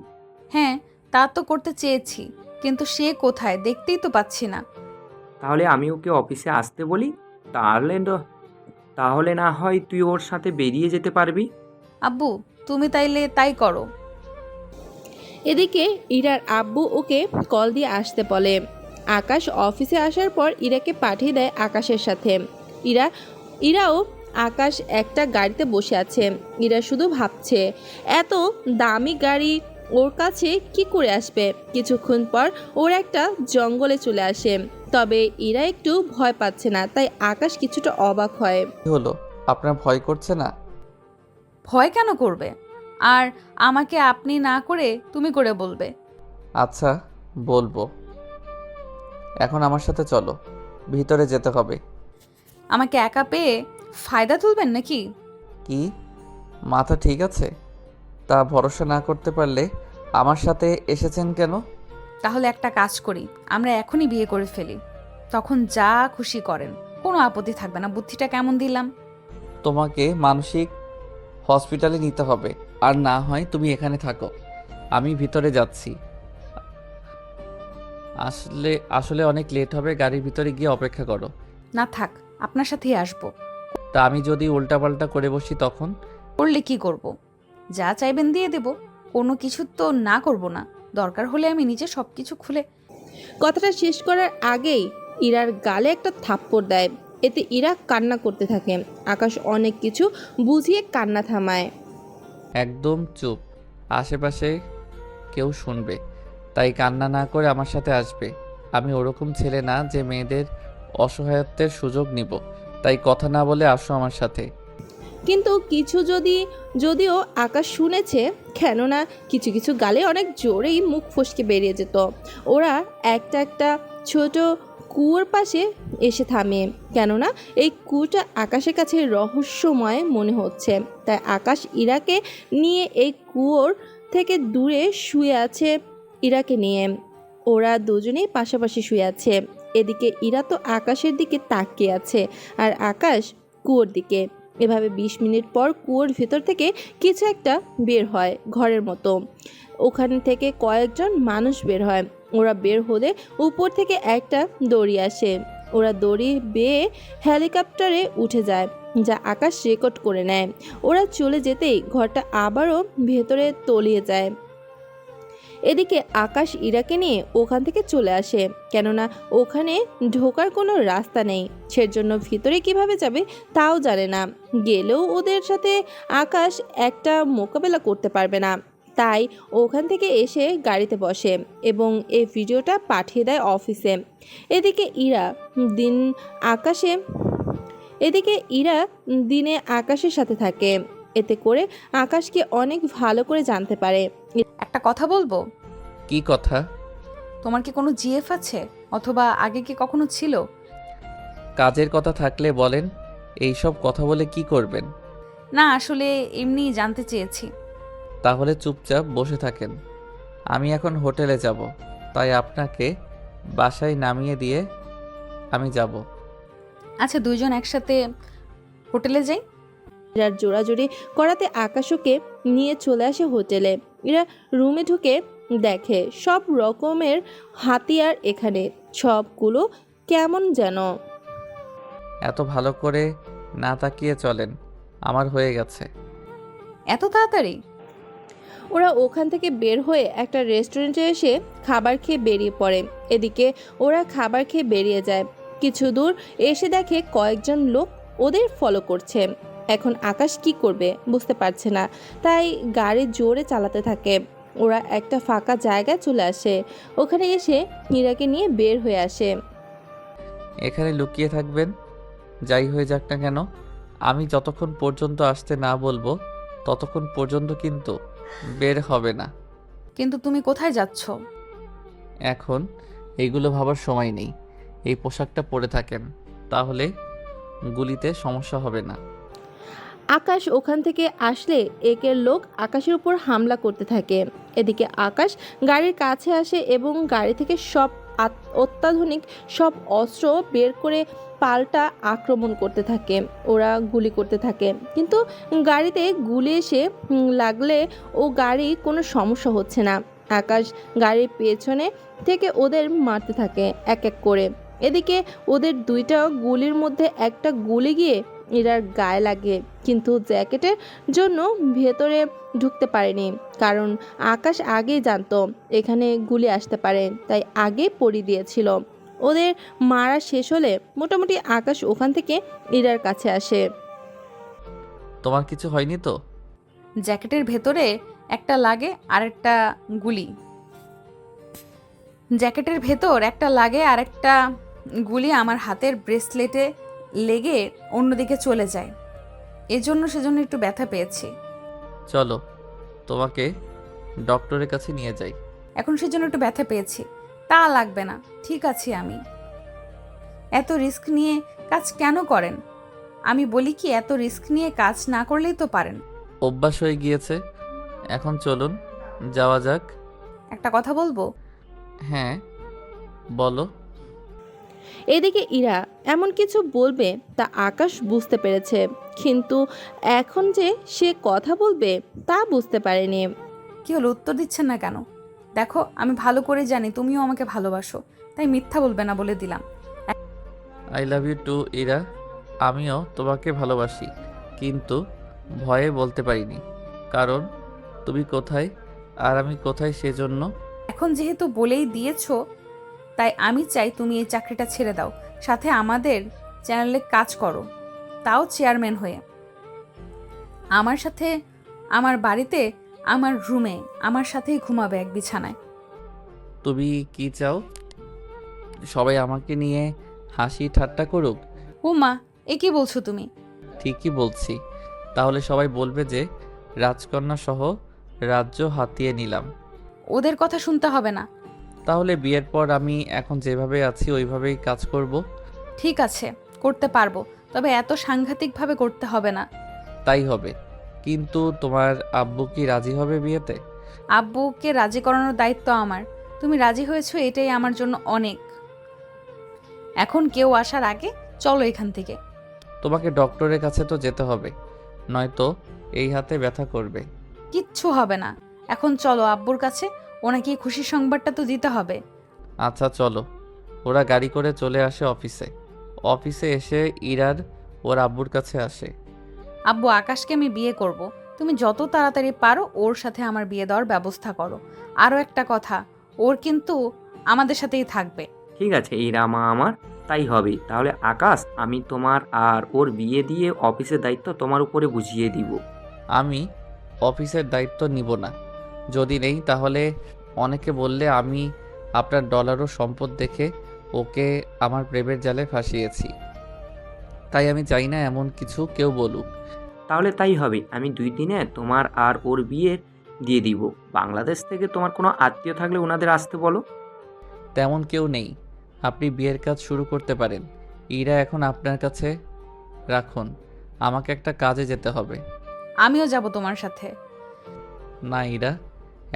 হ্যাঁ, তা তো করতে চেয়েছি, কিন্তু সে কোথায় দেখতেই তো পাচ্ছি না। তাহলে আমি ওকে অফিসে আসতে বলি, তাহলে না হয় তুই ওর সাথে বেরিয়ে যেতে পারবি। আব্বু তুমি তাইলে তাই করো। এদিকে ইরার আব্বু ওকে কল দিয়ে আসতে বলে। আকাশ অফিসে আসার পর ইরাকে পাঠিয়ে দেয় আকাশের সাথে। ইরাও আকাশ একটা গাড়িতে বসে আছে। ইরা শুধু ভাবছে এত দামি গাড়ি ওর কাছে কি করে আসবে। কিছুক্ষণ পর ওর একটা জঙ্গলে চলে আসে। তবে ইরা একটু ভয় পাচ্ছে না, তাই আকাশ কিছুটা অবাক হয়। কি হলো, আপনার ভয় করছে না? ভয় কেন করবে? আর আমাকে আপনি না করে তুমি করে বলবে। আচ্ছা বলবো। এখন আমার সাথে চলো, ভিতরে যেতে হবে। আমাকে একা পেয়ে ফায়দা তুলবেন নাকি? কি মাথা ঠিক আছে? তা ভরসা না করতে পারলে আমার সাথে এসেছেন কেন? তাহলে একটা কাজ করি, আমরা এখনই বিয়ে করে ফেলি, তখন যা খুশি করেন, কোনো আপত্তি থাকবে না। বুদ্ধিটা কেমন দিলাম? তোমাকে মানসিক হসপিটালে নিতে হবে, আর না হয় তুমি এখানে থাকো, আমি ভিতরে যাচ্ছি। আসলে অনেক লেট হবে, গাড়ির ভিতরে গিয়ে অপেক্ষা করো। না থাক, আপনার সাথেই আসবো। তা আমি যদি উল্টাপাল্টা করে বসি তখন? করলে কি করব? যা চাইবেন দিয়ে দেব, কোনো কিছু তো না করব না। দরকার হলে আমি নিজে সব কিছু খুলে। কথাটা শেষ করার আগেই ইরার গালে একটা থাপ্পড় দেয়। এতে ইরা কান্না করতে থাকে। আকাশ অনেক কিছু বুঝিয়ে কান্না থামায়। একদম চুপ, আশেপাশে কেউ শুনবে, তাই কান্না না করে আমার সাথে আসবে। আমি ওরকম ছেলে না যে মেয়েদের অসহায়ত্বের সুযোগ নিব, তাই কথা না বলে আসো আমার সাথে। কিন্তু যদিও আকাশ শুনেছে, কেননা কিছু কিছু গালে অনেক জোরেই মুখ ফসকে বেরিয়ে যেত। ওরা একটা ছোট কুয়োর পাশে এসে থামে, কেননা এই কুয়োটা আকাশের কাছে রহস্যময় মনে হচ্ছে। তাই আকাশ ইরাকে নিয়ে এই কুয়োর থেকে দূরে শুয়ে আছে। ইরাকে নিয়ে ওরা দুজনেই পাশাপাশি শুয়ে আছে। এদিকে ইরা তো আকাশের দিকে তাকিয়ে আছে, আর আকাশ কুয়োর দিকে। এভাবে 20 মিনিট পর কুয়োর ভেতর থেকে কিছু একটা বের হয়, ঘরের মতো। ওখান থেকে কয়েকজন মানুষ বের হয়। ওরা বের হলে উপর থেকে একটা দড়ি আসে। ওরা দড়ি বেয়ে হেলিকপ্টারে উঠে যায়, যা আকাশ রেকর্ড করে নেয়। ওরা চলে যেতেই ঘরটা আবারও ভেতরে তলিয়ে যায়। এদিকে আকাশ ইরাকে নিয়ে ওখান থেকে চলে আসে, কেননা ওখানে ঢোকার কোনো রাস্তা নেই। সেজন্য ভিতরে কিভাবে যাবে তাও জানে না। গেলেও ওদের সাথে আকাশ একটা মোকাবেলা করতে পারবে না। তাই ওখান থেকে এসে গাড়িতে বসে এবং এই ভিডিওটা পাঠিয়ে দেয় অফিসে। এদিকে ইরা দিনে আকাশের সাথে থাকে। এতে করে আকাশকে অনেক ভালো করে জানতে পারে। একটা কথা বলবো? কি কথা? তোমার কি কোনো জিএফ আছে, অথবা আগে কি কখনো ছিল? কাজের কথা থাকলে বলেন, এইসব কথা বলে কি করবেন? না, আসলে এমনি জানতে চেয়েছি। তাহলে চুপচাপ বসে থাকেন। আমি এখন হোটেলে যাব, তাই আপনাকে বাসায় নামিয়ে দিয়ে আমি যাব। আচ্ছা, দুইজন একসাথে হোটেলে যাই। ইরার জোড়াজোড়ি করাতে আকাশকে নিয়ে চলে আসে হোটেলে। ইরা রুমে ঢুকে দেখে সব রকমের হাতিয়ার এখানে। সবগুলো কেমন যেন। এত ভালো করে না তাকিয়ে চলেন, আমার হয়ে গেছে। এত তাড়াতাড়ি? ওরা ওখান থেকে বের হয়ে একটা রেস্টুরেন্টে এসে খাবার খেয়ে বেরিয়ে পড়ে। এদিকে ওরা খাবার খেয়ে বেরিয়ে যায়। কিছু দূর এসে দেখে কয়েকজন লোক ওদের ফলো করছে। এখন আকাশ কি করবে বুঝতে পারছে না, তাই গাড়ি জোরে চালাতে থাকে। ওরা একটা ফাঁকা জায়গায় চলে আসে। ওখানে এসে ইরাকে নিয়ে বের হয়ে আসে। এখানে লুকিয়ে থাকবেন, যাই হয়ে যাক না কেন। আমি যতক্ষণ পর্যন্ত আসতে না বলবো ততক্ষণ পর্যন্ত কিন্তু বের হবে না। কিন্তু তুমি কোথায় যাচ্ছ? এখন এইগুলো ভাবার সময় নেই। এই পোশাকটা পরে থাকেন, তাহলে গুলিতে সমস্যা হবে না। আকাশ ওখান থেকে আসলে একের লোক আকাশের উপর হামলা করতে থাকে। এদিকে আকাশ গাড়ির কাছে আসে এবং গাড়ি থেকে সব অত্যাধুনিক সব অস্ত্র বের করে পাল্টা আক্রমণ করতে থাকে। ওরা গুলি করতে থাকে, কিন্তু গাড়িতে গুলি এসে লাগলে ও গাড়ি কোনো সমস্যা হচ্ছে না। আকাশ গাড়ির পেছনে থেকে ওদের মারতে থাকে এক এক করে। এদিকে ওদের দুইটা গুলির মধ্যে একটা গুলি গিয়ে ইরার গায়ে লাগে, কিন্তু জ্যাকেটের জন্য ভেতরে ঢুকতে পারেনি, কারণ আকাশ আগেই জানতো এখানে গুলি আসতে পারে, তাই আগেই পরিয়ে দিয়েছিল। ওদের মারা শেষ হলে মোটামুটি আকাশ ওখান থেকে ইরার কাছে আসে। তোমার কিছু হয়নি তো? জ্যাকেটের ভেতরে একটা লাগে আর একটা গুলি। জ্যাকেটের ভেতর একটা লাগে আর একটা গুলি আমার হাতের ব্রেসলেটে লেগে অন্যদিকে চলে যায়। সেজন্য একটু ব্যথা পেয়েছি। চলো তোমাকে ডক্টরের কাছে নিয়ে যাই। এখন সেজন্য একটু ব্যথা পেয়েছি। তা লাগবে না, ঠিক আছি আমি। এত রিস্ক নিয়ে কাজ কেন করেন? আমি বলি কি, এত রিস্ক নিয়ে কাজ না করলেই তো পারেন। অভ্যাস হয়ে গিয়েছে। এখন চলুন যাওয়া যাক। একটা কথা বলবো? হ্যাঁ বলো। এদিকে ইরা এমন কিছু বলবে তা আকাশ বুঝতে পেরেছে, কিন্তু এখন যে সে কথা বলবে তা বুঝতে পারেনি। কি হলো, উত্তর দিচ্ছেন না কেন? দেখো, আমি ভালো করে জানি তুমিও আমাকে ভালোবাসো, তাই মিথ্যা বলবে না বলে দিলাম। I love you too Ira. আমিও তোমাকে ভালোবাসি, কিন্তু ভয়ে বলতে পারিনি, কারণ তুমি কোথায় আর আমি কোথায় সেজন্য এখন যেহেতু বলেই দিয়েছো, তাই আমি চাই তুমি এই চাকরিটা ছেড়ে দাও, সাথে আমাদের চ্যানেলে কাজ করো, তাও চেয়ারম্যান হয়ে। আমার সাথে আমার বাড়িতে, আমার রুমে আমার সাথেই ঘুমাবে এক বিছানায়। তুমি কি চাও? সবাই আমাকে নিয়ে হাসি ঠাট্টা করুক? উমা, এ কি বলছো তুমি? ঠিকই বলছি। তাহলে সবাই বলবে যে রাজকন্যা সহ রাজ্য হাতিয়ে নিলাম। ওদের কথা শুনতে হবে না। তাহলে বিয়ের পর আমি এখন যেভাবে আছি ওইভাবেই কাজ করব। ঠিক আছে, করতে পারবো, তবে এত সাংঘাতিকভাবে করতে হবে না। তাই হবে। কিন্তু তোমার আব্বু কি রাজি হবে বিয়েতে? আব্বুকে রাজি করানোর দায়িত্ব আমার। তুমি রাজি হয়েছো, এটাই আমার জন্য অনেক। এখন কেউ আসার আগে চলো এখান থেকে। তোমাকে ডক্টরের কাছে তো যেতে হবে, নয়তো এই হাতে ব্যথা করবে। কিচ্ছু হবে না, এখন চলো আব্বুর কাছে, ওনাকে এই খুশির সংবাদটা তো দিতে হবে। আচ্ছা চলো। ওরা গাড়ি করে চলে আসে অফিসে। অফিসে এসে ইরার ওর আব্বুর কাছে আসে। আব্বু, আকাশকে আমি বিয়ে করব, তুমি যত তাড়াতাড়ি পারো ওর সাথে আমার বিয়ে দেওয়ার ব্যবস্থা করো। আরও একটা কথা, ওর কিন্তু আমাদের সাথেই থাকবে। ঠিক আছে ইরামা আমার, তাই হবে। তাহলে আকাশ, আমি তোমার আর ওর বিয়ে দিয়ে অফিসের দায়িত্ব তোমার উপরে বুঝিয়ে দিব। আমি অফিসের দায়িত্ব নিব না। যদি নেই তাহলে অনেকে বললে আমি আপনার ডলার ও সম্পদ দেখে ওকে আমার প্রেমের জালে ফাঁসিয়েছি। তাই আমি চাই না এমন কিছু কেউ বলুক। তাহলে তাই হবে, আমি 2 দিনে তোমার আর ওর বিয়ে দিয়ে দিব। বাংলাদেশ থেকে তোমার কোনো আত্মীয় থাকলে ওনাদের আসতে বলো। তেমন কেউ নেই, আপনি বিয়ের কাজ শুরু করতে পারেন। ইরা এখন আপনার কাছে রাখুন, আমাকে একটা কাজে যেতে হবে। আমিও যাব তোমার সাথে। না ইরা,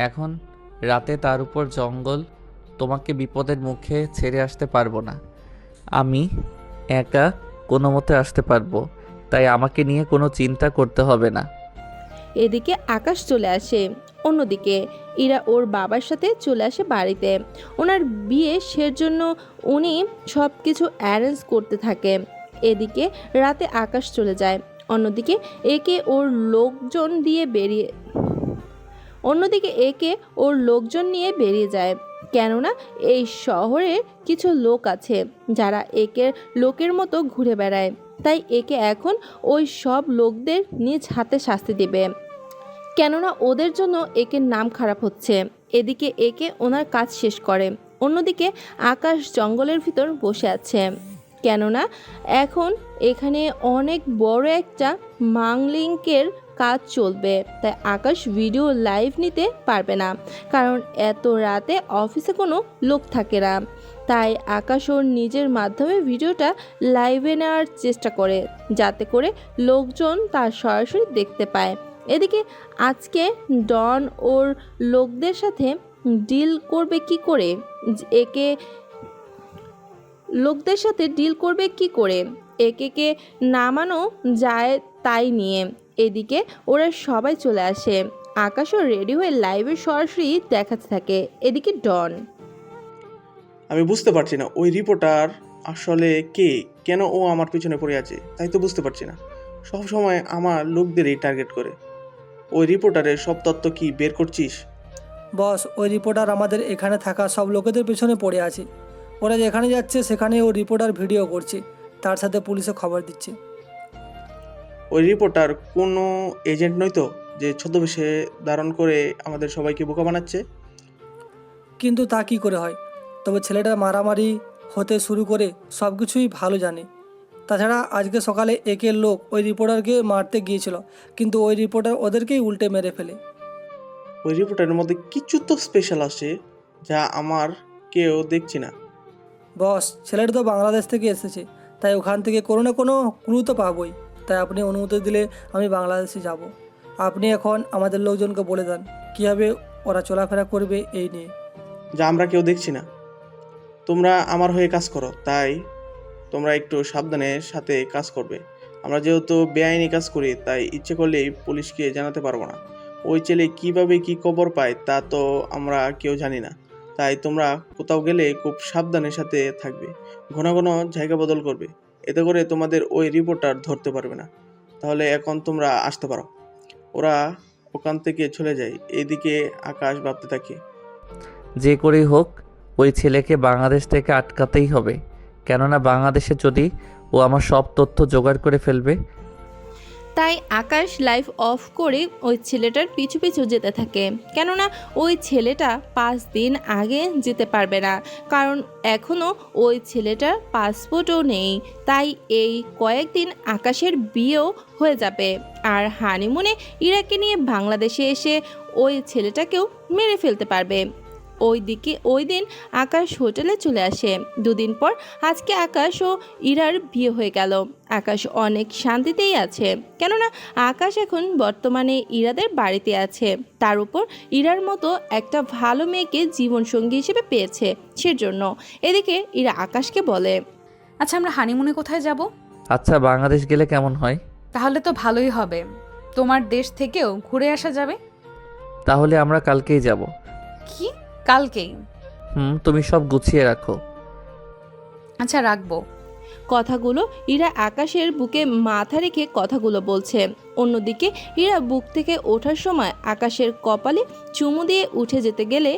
এখন রাতে তার উপর জঙ্গল, তোমাকে বিপদের মুখে ছেড়ে আসতে পারবো না। আমি একা কোনো মতে আসতে পারবো, তাই আমাকে নিয়ে কোনো চিন্তা করতে হবে না। এদিকে আকাশ চলে আসে। অন্যদিকে ইরা ওর বাবার সাথে চলে আসে বাড়িতে। ওনার বিয়ে সেজন্য উনি সব কিছু অ্যারেঞ্জ করতে থাকে। এদিকে রাতে আকাশ চলে যায়। অন্যদিকে একে ওর লোকজন নিয়ে বেরিয়ে যায়, কেননা এই শহরে কিছু লোক আছে যারা একের লোকের মতো ঘুরে বেড়ায়। তাই একে এখন ওই সব লোকদের নিজ হাতে শাস্তি দেবে, কেননা ওদের জন্য একের নাম খারাপ হচ্ছে। এদিকে একে ওনার কাজ শেষ করে। অন্যদিকে আকাশ জঙ্গলের ভিতর বসে আছে, কেননা এখন এখানে অনেক বড় একটা মাংলিংকের কাজ চলবে। তাই আকাশ ভিডিও লাইভ নিতে পারবে না, কারণ এত রাতে অফিসে কোনো লোক থাকে না। তাই আকাশ ওর নিজের মাধ্যমে ভিডিওটা লাইভে নেওয়ার চেষ্টা করে, যাতে করে লোকজন তার সরাসরি দেখতে পায়। এদিকে আজকে ডন ওর লোকদের সাথে ডিল করবে কি করে, একে লোকদের সাথে ডিল করবে কি করে, একে নামানো যায় তাই নিয়ে। এদিকে ওরা সবাই চলে আসে। আকাশও রেডি হয়ে লাইভে সরাসরি দেখাতে থাকে। এদিকে ডন, আমি বুঝতে পারছি না ওই রিপোর্টার আসলে কে, কেন ও আমার পিছনে পড়ে আছে, তাই তো বুঝতে পারছি না। সব সময় আমার লোকদেরই টার্গেট করে। ওই রিপোর্টারের সব তথ্য কি বের করছিস? বস, ওই রিপোর্টার আমাদের এখানে থাকা সব লোকেদের পেছনে পড়ে আছে। ওরা যেখানে যাচ্ছে সেখানে ও রিপোর্টার ভিডিও করছে, তার সাথে পুলিশে খবর দিচ্ছে। ওই রিপোর্টার কোনো এজেন্ট নয় তো, যে ছদ্মবেশে ধারণ করে আমাদের সবাইকে বোকা বানাচ্ছে? কিন্তু তা কী করে হয়? তবে ছেলেটা মারামারি হতে শুরু করে সব কিছুই ভালো জানে। তাছাড়া আজকে সকালে একের লোক ওই রিপোর্টারকে মারতে গিয়েছিল, কিন্তু ওই রিপোর্টার ওদেরকেই উল্টে মেরে ফেলে। ওই রিপোর্টারের মধ্যে কিছু তো স্পেশাল আছে, যা আমার কেউ দেখছি না। বস, ছেলেটা তো বাংলাদেশ থেকে এসেছে, তাই ওখান থেকে কোনো না কোনো ক্লু তো পাবই। তাই আপনি অনুমতি দিলে আমি বাংলাদেশে যাব। আপনি এখন আমাদের লোকজনকে বলে দেন কীভাবে ওরা চলাফেরা করবে এই নিয়ে। যা আমরা কেউ দেখছি না। তোমরা আমার হয়ে কাজ করো, তাই তোমরা একটু সাবধানের সাথে কাজ করবে। আমরা যেহেতু বেআইনি কাজ করি, তাই ইচ্ছে করলেই পুলিশকে জানাতে পারবো না। ওই ছেলে কিভাবে কি খবর পায় তা তো আমরা কেউ জানি না। তাই তোমরা কোথাও গেলে খুব সাবধানের সাথে থাকবে, ঘন ঘন জায়গা বদল করবে, এতে করে তোমাদের ওই রিপোর্টার ধরতে পারবে না। তাহলে এখন তোমরা আসতে পারো। ওরা ওখান থেকে চলে যায়। এইদিকে আকাশ ভাবতে থাকে। যে করেই হোক ওই ছেলেকে বাংলাদেশ থেকে আটকাতেই হবে, কেননা বাংলাদেশে যদি ও আমার সব তথ্য জোগাড় করে ফেলবে। তাই আকাশ লাইভ অফ করে ওই ছেলেটার পিছু পিছু যেতে থাকে, কেননা ওই ছেলেটা 5 দিন আগে যেতে পারবে না, কারণ এখনও ওই ছেলেটার পাসপোর্টও নেই। তাই এই কয়েকদিন আকাশের বিয়েও হয়ে যাবে, আর হানিমুনে ইরাকে নিয়ে বাংলাদেশে এসে ওই ছেলেটাকেও মেরে ফেলতে পারবে। ওই দিন আকাশ হোটেলে চলে আসে। 2 দিন পর আজকে আকাশ ও ইরার বিয়ে হয়ে গেল। আকাশ অনেক শান্তিতেই আছে, কেননা আকাশ এখন বর্তমানে ইরাদের বাড়িতে আছে। তার উপর ইরার মতো একটা ভালো মেয়েকে জীবনসঙ্গী হিসেবে পেয়েছে, সেজন্য। এদিকে ইরা আকাশকে বলে, আচ্ছা আমরা হানিমুনে কোথায় যাব? আচ্ছা, বাংলাদেশ গেলে কেমন হয়? তাহলে তো ভালোই হবে, তোমার দেশ থেকেও ঘুরে আসা যাবে। তাহলে আমরা কালকেই যাব। কি কালকেই? তুমি সব গুছিয়ে রাখো। আচ্ছা রাখবো। কথাগুলো ইরা আকাশের বুকে মাথা রেখে কথাগুলো বলছে। অন্যদিকে ইরা বুক থেকে ওঠার সময় আকাশের কপালে চুমু দিয়ে উঠে যেতে গেলে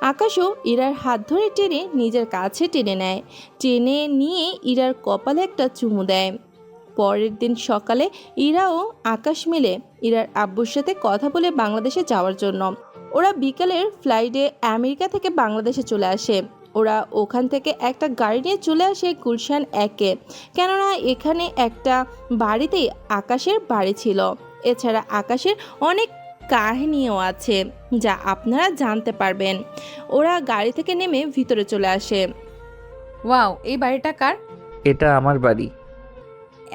আকাশও ইরার হাত ধরে টেনে নিজের কাছে টেনে নেয়। টেনে নিয়ে ইরার কপালে একটা চুমু দেয়। পরের দিন সকালে ইরা ও আকাশ মিলে ইরার আব্বুর সাথে কথা বলে বাংলাদেশে যাওয়ার জন্য। ওরা বিকালের ফ্লাইটে আমেরিকা থেকে বাংলাদেশে চলে আসে। ওরা ওখান থেকে একটা গাড়ি নিয়ে চলে আসে গুলশান 1-এ, কেননা এখানে একটা বাড়িতেই আকাশের বাড়ি ছিল। এছাড়া আকাশের অনেক কাহিনীও আছে যা আপনারা জানতে পারবেন। ওরা গাড়ি থেকে নেমে ভিতরে চলে আসে। ওয়াও, এই বাড়িটা কার? এটা আমার বাড়ি।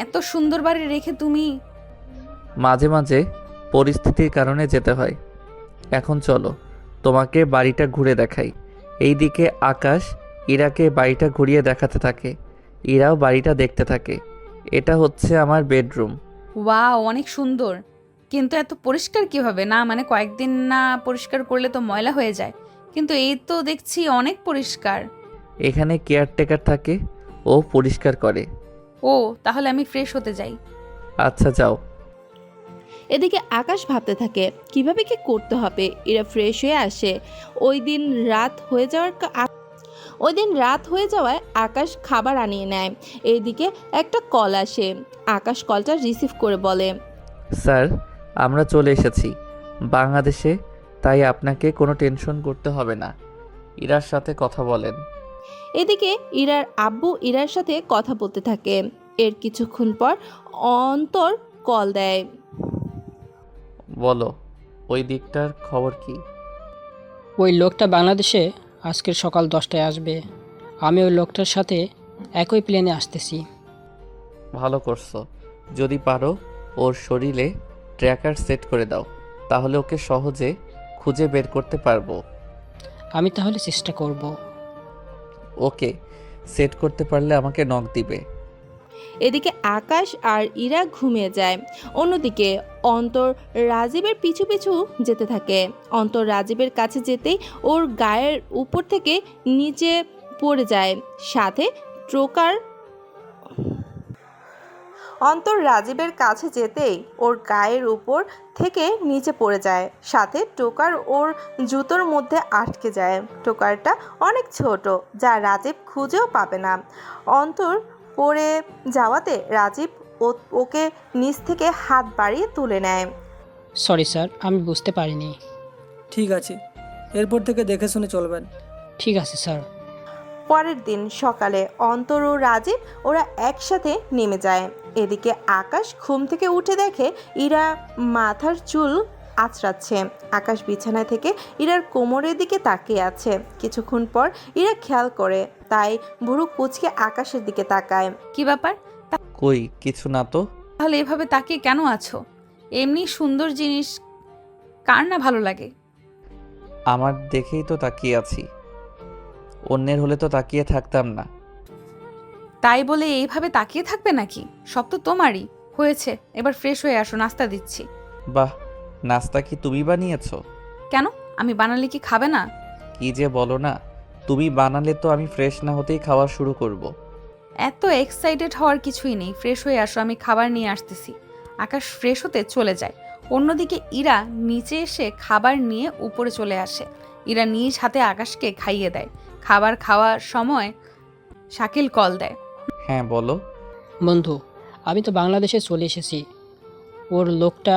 এত সুন্দর বাড়ি রেখে তুমি? মাঝে মাঝে পরিস্থিতির কারণে যেতে হয়। এখন চলো তোমাকে বাড়িটা ঘুরে দেখাই। এইদিকে আকাশ ইরাকে বাড়িটা ঘুরিয়ে দেখাতে থাকে, ইরাও বাড়িটা দেখতে থাকে। এটা হচ্ছে আমার বেডরুম। ওয়াও, অনেক সুন্দর, কিন্তু এত পরিষ্কার কিভাবে? না মানে কয়েকদিন না পরিষ্কার করলে তো ময়লা হয়ে যায়, কিন্তু এই তো দেখছি অনেক পরিষ্কার। এখানে কেয়ারটেকার থাকে, ও পরিষ্কার করে। ও, তাহলে আমি ফ্রেশ হতে যাই। আচ্ছা যাও। এদিকে আকাশ ভাবতে থাকে কিভাবে কি করতে হবে। এরা ফ্রেশ হয়ে আসে। ওই দিন রাত হয়ে যাওয়ায় আকাশ খাবার আনিয়ে নেয়। এইদিকে একটা কল আসে। আকাশ কলটা রিসিভ করে বলে, স্যার, আমরা চলে এসেছি বাংলাদেশে, তাই আপনাকে কোনো টেনশন করতে হবে না। ইরার সাথে কথা বলেন। এদিকে ইরার আব্বু ইরার সাথে কথা বলতে থাকে। এর কিছুক্ষণ পর অন্তর কল দেয়। বলো, ওই দিকটার খবর কি? ওই লোকটা বাংলাদেশে আজকের সকাল 10টায় আসবে। আমি ওই লোকটার সাথে একই প্লেনে আসতেছি। ভালো করছো। যদি পারো ওর শরীরে ট্র্যাকার সেট করে দাও, তাহলে ওকে সহজে খুঁজে বের করতে পারবো। আমি তাহলে চেষ্টা করব। ওকে সেট করতে পারলে আমাকে নক দিবে। এদিকে আকাশ আর ইরা ঘুমিয়ে যায়। অন্যদিকে অন্তর রাজীবের পিছু পিছু যেতে থাকে। অন্তর রাজীবের কাছে যেতেই ওর গায়ের উপর থেকে নিচে পড়ে যায়, সাথে টোকার অন্তর রাজীবের কাছে যেতেই ওর গায়ের উপর থেকে নিচে পড়ে যায়, সাথে টোকার ওর জুতোর মধ্যে আটকে যায়। টোকারটা অনেক ছোট, যা রাজীব খুঁজেও পাবে না। অন্তর পড়ে যাওয়াতে রাজীব ওকে নিচ থেকে হাত বাড়িয়ে তুলে নেয়। সরি স্যার, আমি বুঝতে পারিনি। ঠিক আছে, এরপর থেকে দেখে শুনে চলবেন। ঠিক আছে স্যার। পরের দিন সকালে অন্তর ও রাজীব ওরা একসাথে নেমে যায়। এদিকে আকাশ ঘুম থেকে উঠে দেখে ইরা মাথার চুল আঁচড়াচ্ছে। আকাশ বিছানায় থেকে ইরার কোমরের দিকে তাকিয়ে আছে। কিছুক্ষণ পর ইরা খেয়াল করে, তাই ভুরু কুঁচকে আকাশের দিকে তাকায়। কি ব্যাপার? কই কিছু না তো। তাহলে এভাবে তাকিয়ে কেন আছো? এমনি সুন্দর জিনিস কার না ভালো লাগে? আমার দেখেই তো তাকিয়ে আছি, অন্যের হলে তো তাকিয়ে থাকতাম না। তাই বলে এইভাবে তাকিয়ে থাকবে নাকি? সব তো তোমারই। হয়েছে, এবার ফ্রেশ হয়ে আসো, নাস্তা দিচ্ছি। বাহ, নাস্তা কি তুমি বানিয়েছো? কেন, আমি বানালে কি খাবে না? কি যে বলো না, তুমি বানালে তো আমি ফ্রেশ না হতেই খাওয়া শুরু করব। এত এক্সাইটেড হওয়ার কিছুই নেই, ফ্রেশ হয়ে আসো, আমি খাবার নিয়ে আসতেছি। আকাশ ফ্রেশ হতে চলে যায়। ও অন্যদিকে ইরা নিচে এসে খাবার নিয়ে উপরে চলে আসে। ইরা নিজ হাতে আকাশকে খাইয়ে দেয়। খাবার খাওয়ার সময় শাকিল কল দেয়। হ্যাঁ বলো। বন্ধু, আমি তো বাংলাদেশে চলে এসেছি। ওর লোকটা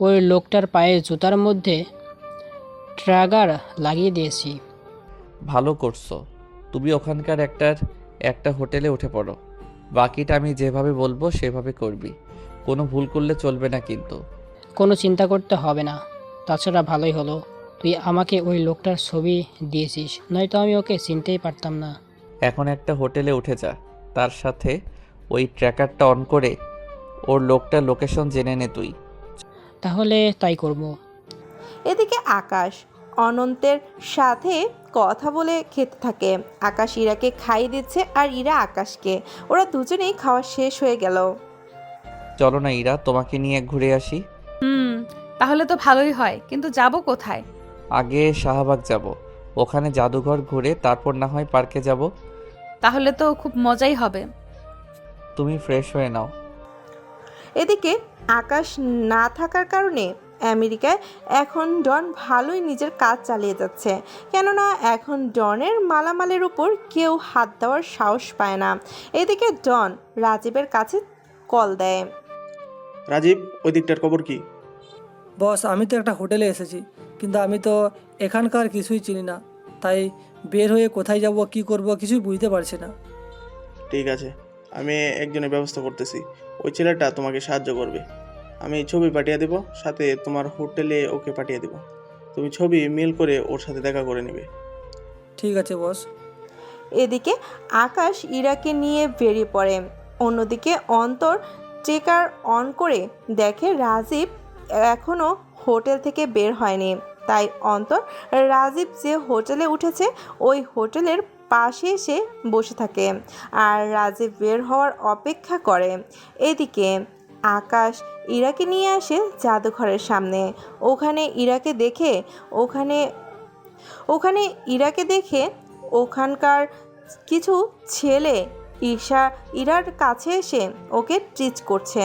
ওই লোকটার পায়ের জুতার মধ্যে ট্র্যাগার লাগিয়ে দিয়েছি। ভালো করছো। তুমি ওখানকার একটা হোটেলে উঠে পড়ো। বাকিটা আমি যেভাবে বলবো সেভাবে করবি। কোনো ভুল করলে চলবে না কিন্তু। কোনো চিন্তা করতে হবে না। তাছাড়া ভালোই হলো তুই আমাকে ওই লোকটার ছবি দিয়েছিস, নয়তো আমি ওকে চিনতেই পারতাম না। এখন একটা হোটেলে উঠে যা, তার সাথে ওই ট্র্যাকারটা অন করে ওর লোকটার লোকেশন জেনে নে তুই। তাহলে তাই করব। এদিকে আকাশ অনন্তের সাথে কথা বলে খেতে থাকে। আকাশ ইরাকে খাইয়ে দিচ্ছে আর ইরা আকাশকে। ওরা দুজনেই খাওয়া শেষ হয়ে গেল। চলো না ইরা, তোমাকে নিয়ে ঘুরে আসি। তাহলে তো ভালোই হয়, কিন্তু যাব কোথায়? আগে শাহবাগ যাব, ওখানে জাদুঘর ঘুরে তারপর না হয় পার্কে যাব। তাহলে তো খুব মজাই হবে। তুমি ফ্রেশ হয়ে নাও। এদিকে আকাশ না থাকার কারণে আমেরিকায় এখন ডন ভালোই নিজের কাজ চালিয়ে যাচ্ছে। কেননা এখন ডনের মালামালের উপর কেউ হাত দেওয়ার সাহস পায় না। এদিকে ডন রাজীবের কাছে কল দেয়। রাজীব, ওই দিকটার খবর কি? বস, আমি তো একটা হোটেলে এসেছি, কিন্তু আমি তো এখানকার কিছুই চিনি না, তাই বের হয়ে কোথায় যাব কি করব কিছুই বুঝতে পারছি না। ঠিক আছে, আমি একজনের ব্যবস্থা করতেছি। ওই ছেলেটা তোমাকে সাহায্য করবে। আমি ছবি পাঠিয়ে দেব, সাথে তোমার হোটেলে ওকে পাঠিয়ে দেব। তুমি ছবি মেল করে ওর সাথে দেখা করে নেবে। ঠিক আছে বস। এদিকে আকাশ ইরাকে নিয়ে বেরিয়ে পড়ে। অন্যদিকে অন্তর চেকার অন করে দেখে রাজীব এখনও হোটেল থেকে বের হয়নি। তাই অন্তর রাজীব যে হোটেলে উঠেছে ওই হোটেলের পাশে এসে বসে থাকে আর রাজীব বের হওয়ার অপেক্ষা করে। এদিকে আকাশ ইরাকে নিয়ে আসে জাদুঘরের সামনে। ওখানে ইরাকে দেখে ওখানকার কিছু ছেলে ইরার কাছে এসে ওকে ট্রিট করছে।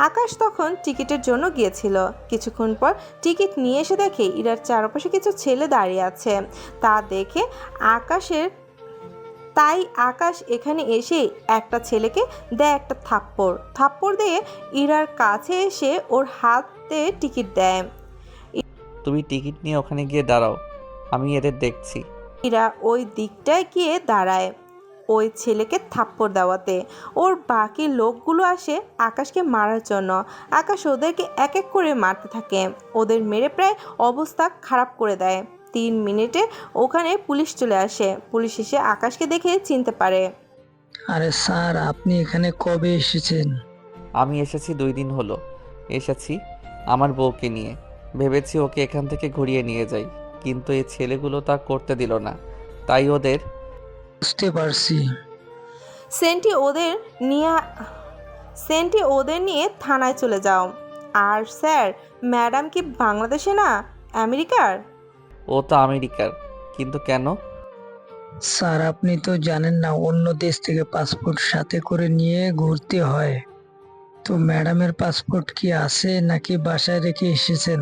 আকাশ তখন টিকিটের জন্য গিয়েছিল। কিছুক্ষণ পর টিকিট নিয়ে এসে দেখে ইরার চারপাশে কিছু ছেলে দাঁড়িয়ে আছে। তা দেখে আকাশ এখানে এসে একটা ছেলেকে দেয় একটা থাপ্পড় দিয়ে ইরার কাছে এসে ওর হাতে টিকিট দেয়। তুমি টিকিট নিয়ে ওখানে গিয়ে দাঁড়াও, আমি এদের দেখছি। ইরা ওই দিকটায় গিয়ে দাঁড়ায় ওই ছেলেকে থাপ্পড় দেওয়াতে। ওর বাকি লোকগুলো আসে আকাশকে মারার জন্য। আকাশ ওদেরকে এক এক করে মারতে থাকে। ওদের মেরে প্রায় অবস্থা খারাপ করে দেয়। 3 মিনিটে ওখানে পুলিশ চলে আসে। পুলিশ এসে আকাশকে দেখে চিনতে পারে। আরে স্যার, আপনি এখানে কবে এসেছেন? আমি এসেছি 2 দিন হলো। এসেছি আমার বউকে নিয়ে। ভেবেছি ওকে এখান থেকে ঘুরিয়ে নিয়ে যাই, কিন্তু এই ছেলেগুলো তা করতে দিল না, তাই ওদের। বুঝতে পারছি। সেন্টি ওদের নিয়ে থানায় চলে যাও। আর স্যার, ম্যাডাম কি বাংলাদেশে না আমেরিকার? ও তো আমেরিকার, কিন্তু কেন? স্যার, আপনি তো জানেন না, অন্য দেশ থেকে পাসপোর্ট সাথে করে নিয়ে ঘুরতে হয়। তো ম্যাডামের পাসপোর্ট কি আছে নাকি বাসায় রেখে এসেছেন?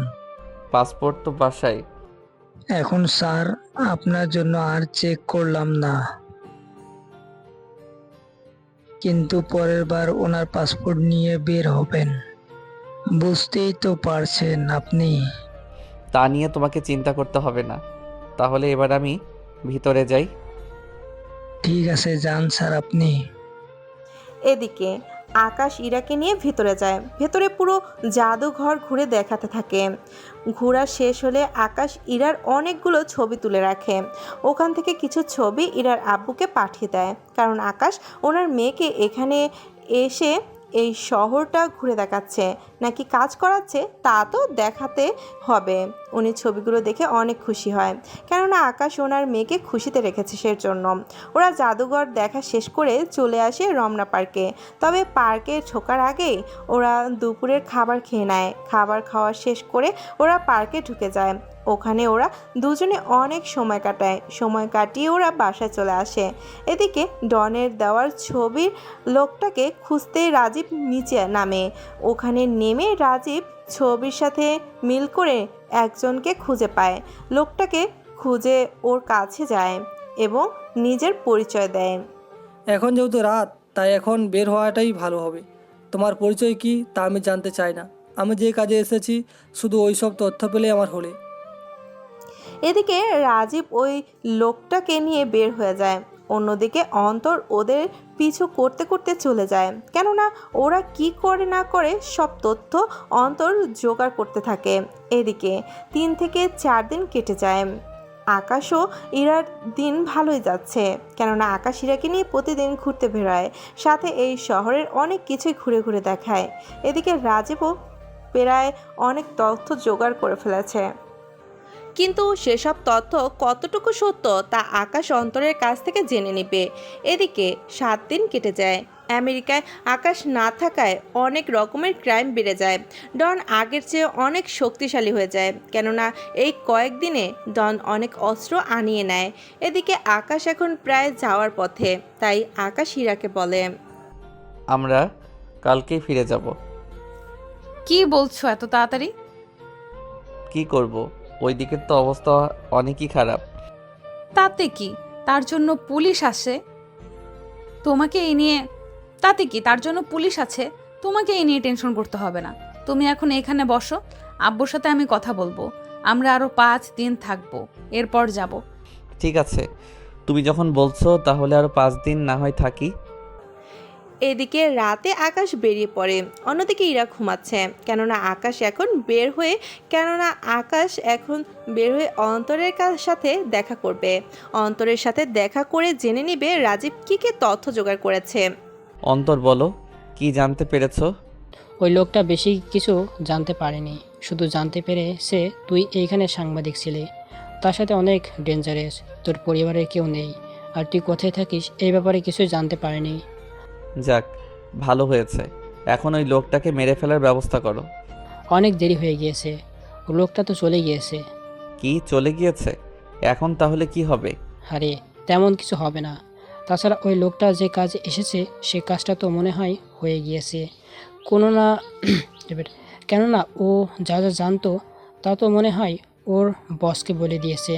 পাসপোর্ট তো বাসায়। এখন স্যার, আপনার জন্য আর চেক করলাম না, কিন্তু পরের বার ওনার পাসপোর্ট নিয়ে বের হবেন। বুঝতেই তো পারছেন আপনি। তা নিয়ে তোমাকে চিন্তা করতে হবে না। তাহলে এবার আমি ভিতরে যাই। ঠিক আছে, যান স্যার আপনি। এদিকে আকাশ ইরাকে নিয়ে ভেতরে যায়। ভেতরে পুরো জাদুঘর ঘুরে দেখাতে থাকে। ঘোরা শেষ হলে আকাশ ইরার অনেকগুলো ছবি তুলে রাখে। ওখান থেকে কিছু ছবি ইরার আব্বুকে পাঠিয়ে দেয়, কারণ আকাশ ওনার মেয়েকে এখানে এসে এই শহরটা ঘুরে দেখাচ্ছে নাকি কাজ করাচ্ছে তা তো দেখাতে হবে। উনি ছবিগুলো দেখে অনেক খুশি হয়, কেননা আকাশ ওনার মেয়েকে খুশিতে রেখেছে সেজন্য। ওরা জাদুঘর দেখা শেষ করে চলে আসে রমনা পার্কে। তবে পার্কে ঢোকার আগেই ওরা দুপুরের খাবার খেয়ে নেয়। খাবার খাওয়া শেষ করে ওরা পার্কে ঢুকে যায়। ওখানে ওরা দুজনে অনেক সময় কাটায়, সময় কাটিয়ে ওরা বাসায় চলে আসে। এদিকে ডনের দেওয়ার ছবির লোকটাকে খুঁজতে রাজীব নিচে নামে। ওখানে নেমে রাজীব ছবির সাথে মিল করে একজনকে খুঁজে পায়। লোকটাকে খুঁজে ওর কাছে যায় এবং নিজের পরিচয় দেয়। এখন যেহেতু রাত, তাই এখন বের হওয়াটাই ভালো হবে। তোমার পরিচয় কি তা আমি জানতে চাই না। আমি যে কাজে এসেছি শুধু ওই সব তথ্য পেলে আমার হলে। এদিকে রাজীব ওই লোকটাকে নিয়ে বের হয়ে যায়। অন্যদিকে অন্তর ওদের পিছু করতে করতে চলে যায়, কেননা ওরা কি করে না করে সব তথ্য অন্তর জোগাড় করতে থাকে। এদিকে 3 থেকে 4 দিন কেটে যায়। আকাশও ইরার দিন ভালোই যাচ্ছে, কেননা আকাশ ইরাকে নিয়ে প্রতিদিন ঘুরতে বেরোয়, সাথে এই শহরের অনেক কিছুই ঘুরে ঘুরে দেখায়। এদিকে রাজীবও প্রায় অনেক তথ্য জোগাড় করে ফেলেছে, কিন্তু সেসব তথ্য কতটুকু সত্য তা আকাশ অন্তরের কাছ থেকে জেনে নেবে। এদিকে 7 দিন কেটে যায়। আমেরিকায় আকাশ না থাকায় অনেক রকমের ক্রাইম বেড়ে যায়। ডন আগের চেয়ে অনেক শক্তিশালী হয়ে যায়, কেননা এই কয়েকদিনে ডন অনেক অস্ত্র আনিয়ে নেয়। এদিকে আকাশ এখন প্রায় যাওয়ার পথে, তাই আকাশ হীরাকে বলে, আমরা কালকেই ফিরে যাব। কি বলছো এত তাড়াতাড়ি? কি করব, ওই দিকের তো অবস্থা অনেকই খারাপ। তাতে কি, তার জন্য পুলিশ আসে। তোমাকে এই নিয়ে তাতে কি, তার জন্য পুলিশ আছে, তোমাকে এই নিয়ে টেনশন করতে হবে না। তুমি এখন এখানে বসো, আব্বুর সাথে আমি কথা বলবো। আমরা আরো 5 দিন থাকবো, এরপর যাব। ঠিক আছে, তুমি যখন বলছো তাহলে আরো 5 দিন না হয় থাকি। এদিকে রাতে আকাশ বেরিয়ে পড়ে, অন্যদিকে ইরা ঘুমাচ্ছে, কেননা আকাশ এখন বের হয়ে অন্তরের সাথে দেখা করবে। অন্তরের সাথে দেখা করে জেনে নিবে রাজীব কী কী তথ্য জোগাড় করেছে। অন্তর বলো, কি জানতে পেরেছো? ওই লোকটা বেশি কিছু জানতে পারেনি, শুধু জানতে পেরেছে তুই এইখানে সাংবাদিক ছিলি, তার সাথে অনেক ডেঞ্জারাস, তোর পরিবারের কেউ নেই, আর তুই কোথায় থাকিস এই ব্যাপারে কিছুই জানতে পারেনি। যাক, ভালো হয়েছে। এখন ওই লোকটাকে মেরে ফেলার ব্যবস্থা করো। অনেক দেরি হয়ে গিয়েছে, ও লোকটা তো চলে গিয়েছে। কি চলে গিয়েছে? এখন তাহলে কি হবে? আরে তেমন কিছু হবে না, তাছাড়া ওই লোকটা যে কাজে এসেছে সে কাজটা তো মনে হয় হয়ে গিয়েছে কোনো না কেননা ও যা যা জানতো তা তো মনে হয় ওর বসকে বলে দিয়েছে,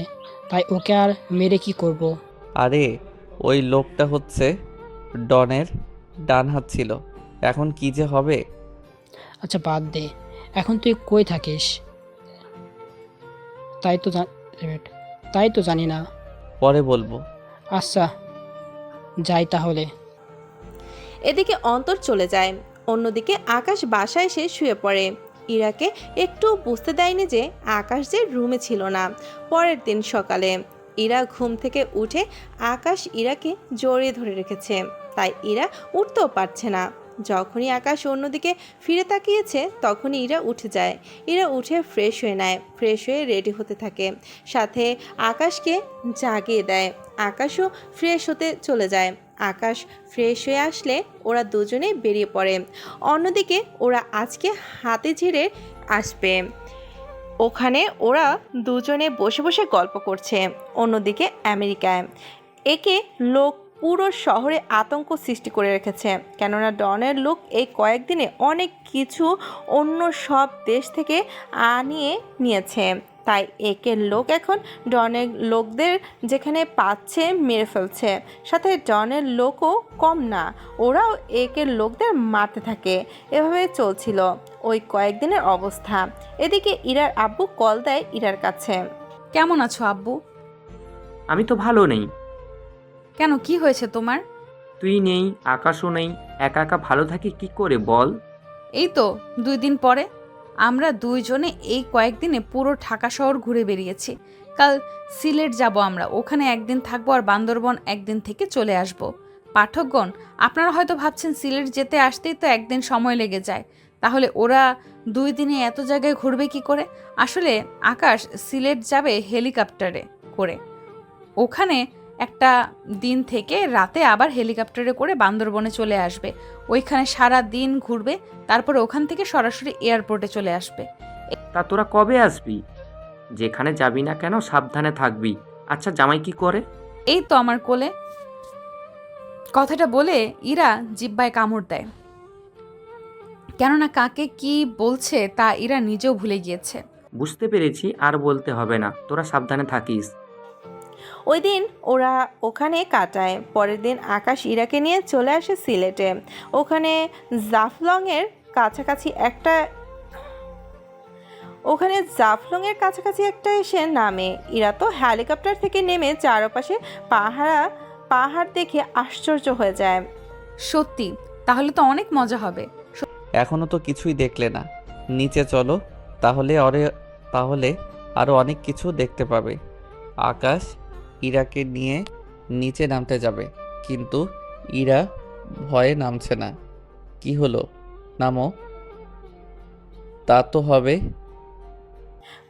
তাই ওকে আর মেরে কি করব। আরে ওই লোকটা হচ্ছে ডনের ডান হাত ছিল, এখন কি যে হবে। আচ্ছা বাদ দে, এখন তুই কই থাকিস? তাই তো জানি না। পরে বলবো। আচ্ছা যাই তাহলে। এদিকে অন্তর চলে যায়, অন্যদিকে আকাশ বাসায় এসে শুয়ে পড়ে। ইরাকে একটু বুঝতে দেয়নি যে আকাশ যে রুমে ছিল না। পরের দিন সকালে ইরা ঘুম থেকে উঠে আকাশ ইরাকে জড়িয়ে ধরে রেখেছে, তাই ইরা উঠতেও পারছে না। যখনই আকাশ অন্যদিকে ফিরে তাকিয়েছে তখনই ইরা উঠে যায়। ইরা উঠে ফ্রেশ হয়ে নেয়, ফ্রেশ হয়ে রেডি হতে থাকে, সাথে আকাশকে জাগিয়ে দেয়। আকাশও ফ্রেশ হতে চলে যায়। আকাশ ফ্রেশ হয়ে আসলে ওরা দুজনে বেরিয়ে পড়ে। অন্যদিকে ওরা আজকে হাতিঝিলে আসবে, ওখানে ওরা দুজনে বসে বসে গল্প করছে। অন্যদিকে আমেরিকায় একে লোক পুরো শহরে আতঙ্ক সৃষ্টি করে রেখেছে, কেননা ডনের লোক এই কয়েকদিনে অনেক কিছু অন্য সব দেশ থেকে আনিয়ে নিয়েছে, তাই একের লোক এখন ডনের লোকদের যেখানে পাচ্ছে মেরে ফেলছে, সাথে ডনের লোকও কম না, ওরাও একের লোকদের মারতে থাকে। এভাবে চলছিল ওই কয়েকদিনের অবস্থা। এদিকে ইরার আব্বু কল দেয় ইরার কাছে। কেমন আছো আব্বু? আমি তো ভালো নেই। কেন, কি হয়েছে তোমার? তুই নেই, আকাশও নেই, একা একা ভালো থাকি কি করে বল? এই তো 2 দিন পরে আমরা দুইজনে এই কয়েকদিনে পুরো ঢাকা শহর ঘুরে বেরিয়েছি। কাল সিলেট যাব আমরা, ওখানে একদিন থাকবো, আর বান্দরবন একদিন থেকে চলে আসব। পাঠকগণ, আপনারা হয়তো ভাবছেন সিলেট যেতে আসতেই তো একদিন সময় লেগে যায়, তাহলে ওরা 2 দিনে এত জায়গায় ঘুরবে কি করে? আসলে আকাশ সিলেট যাবে হেলিকপ্টারে করে, ওখানে একটা দিন থেকে রাতে আবার হেলিকপ্টারে করে বান্দরবনে চলে আসবে, ওইখানে সারা দিন ঘুরবে, তারপরে ওখান থেকে সরাসরি এয়ারপোর্টে চলে আসবে। তা তোরা কবে আসবি? যেখানে যাবি না কেন সাবধানে থাকবি। আচ্ছা জামাই কি করে? এই তো আমার কোলে। কথাটা বলে ইরা জিহ্বায় কামড় দেয়, কেননা কাকে কি বলছে তা ইরা নিজেও ভুলে গিয়েছে। বুঝতে পেরেছি, আর বলতে হবে না, তোরা সাবধানে থাকিস। ওই দিন ওরা ওখানে কাটায়। পরের দিন আকাশ ইরাকে নিয়ে চলে আসে সিলেটে। ওখানে জাফলংয়ের কাছাকাছি একটা এসে নামে। ইরা তো হেলিকপ্টার থেকে নেমে চারপাশে পাহাড় দেখে আশ্চর্য হয়ে যায়। সত্যি, তাহলে তো অনেক মজা হবে। এখনো তো কিছুই দেখলে না, নিচে চলো, তাহলে আরো অনেক কিছু দেখতে পাবে। আকাশ ইরাকে নিয়ে নিচে নামতে যাবে, কিন্তু ইরা ভয়ে নামছে না। কি হলো, নামো। তা তো হবে।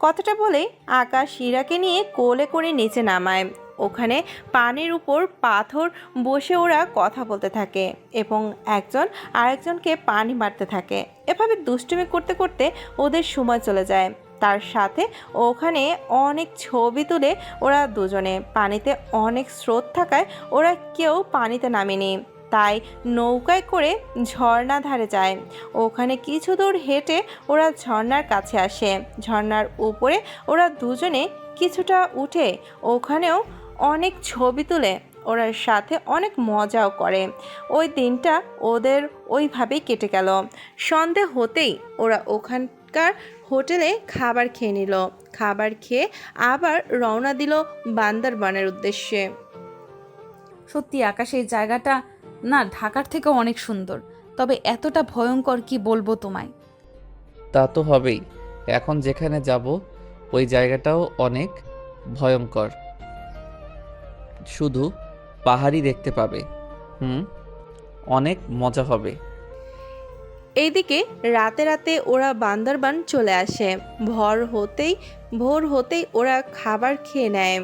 কথাটা বলে আকাশ ইরাকে নিয়ে কোলে করে নিচে নামায়। ওখানে পানির উপর পাথর বসে ওরা কথা বলতে থাকে এবং একজন আরেকজনকে পানি মারতে থাকে। এভাবে দুষ্টুমি করতে করতে ওদের সময় চলে যায়। তার সাথে ওখানে অনেক ছবি তুলে ওরা দুজনে। পানিতে অনেক স্রোত থাকায় ওরা কেউ পানিতে নামেনি, তাই নৌকায় করে ঝর্ণা ধারে যায়। ওখানে কিছু দূর হেঁটে ওরা ঝর্ণার কাছে আসে। ঝর্ণার উপরে ওরা দুজনে কিছুটা উঠে ওখানেও অনেক ছবি তুলে ওরা সাথে অনেক মজাও করে। ওই দিনটা ওদের ওইভাবেই কেটে গেল। সন্ধে হতেই ওরা ওখানকার হোটেলে খাবার খেয়ে নিল। খাবার খেয়ে আবার রওনা দিল বান্দরবানের উদ্দেশ্যে। সত্যি আকাশ, এই জায়গাটা না ঢাকার থেকেও অনেক সুন্দর, তবে এতটা ভয়ঙ্কর কি বলবো তোমায়। তা তো হবেই, এখন যেখানে যাব ওই জায়গাটাও অনেক ভয়ঙ্কর, শুধু পাহাড়ই দেখতে পাবে। অনেক মজা হবে। এইদিকে রাতে রাতে ওরা বান্দরবান চলে আসে। ভোর হতেই ওরা খাবার খেয়ে নেয়।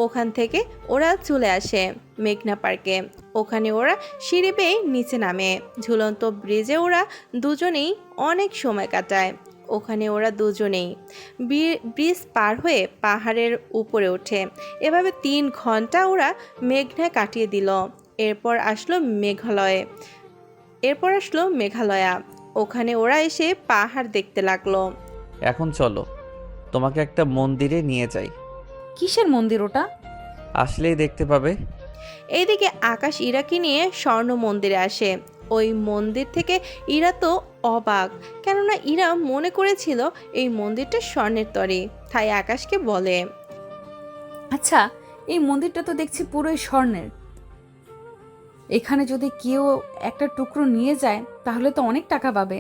ওখান থেকে ওরা চলে আসে মেঘনা পার্কে। ওখানে ওরা সিঁড়ি বেয়ে নিচে নামে। ঝুলন্ত ব্রিজে ওরা দুজনেই অনেক সময় কাটায়। ওখানে ওরা দুজনেই ব্রিজ পার হয়ে পাহাড়ের উপরে ওঠে। এভাবে 3 ঘন্টা ওরা মেঘনায় কাটিয়ে দিল। এরপর আসলো মেঘালয়া। ওখানে ওরা এসে পাহাড় দেখতে লাগলো। এখন চলো, তোমাকে একটা মন্দিরে নিয়ে যাই। কিসের মন্দির ওটা? আসলেই দেখতে পাবে। এইদিকে আকাশ ইরাকে নিয়ে স্বর্ণ মন্দিরে আসে। ওই মন্দির থেকে ইরা তো অবাক, কেননা ইরা মনে করেছিল এই মন্দিরটা স্বর্ণের তরী। তাই আকাশকে বলে, আচ্ছা, এই মন্দিরটা তো দেখছি পুরোই স্বর্ণের। এখানে যদি কেউ একটা টুকরো নিয়ে যায় তাহলে তো অনেক টাকা পাবে।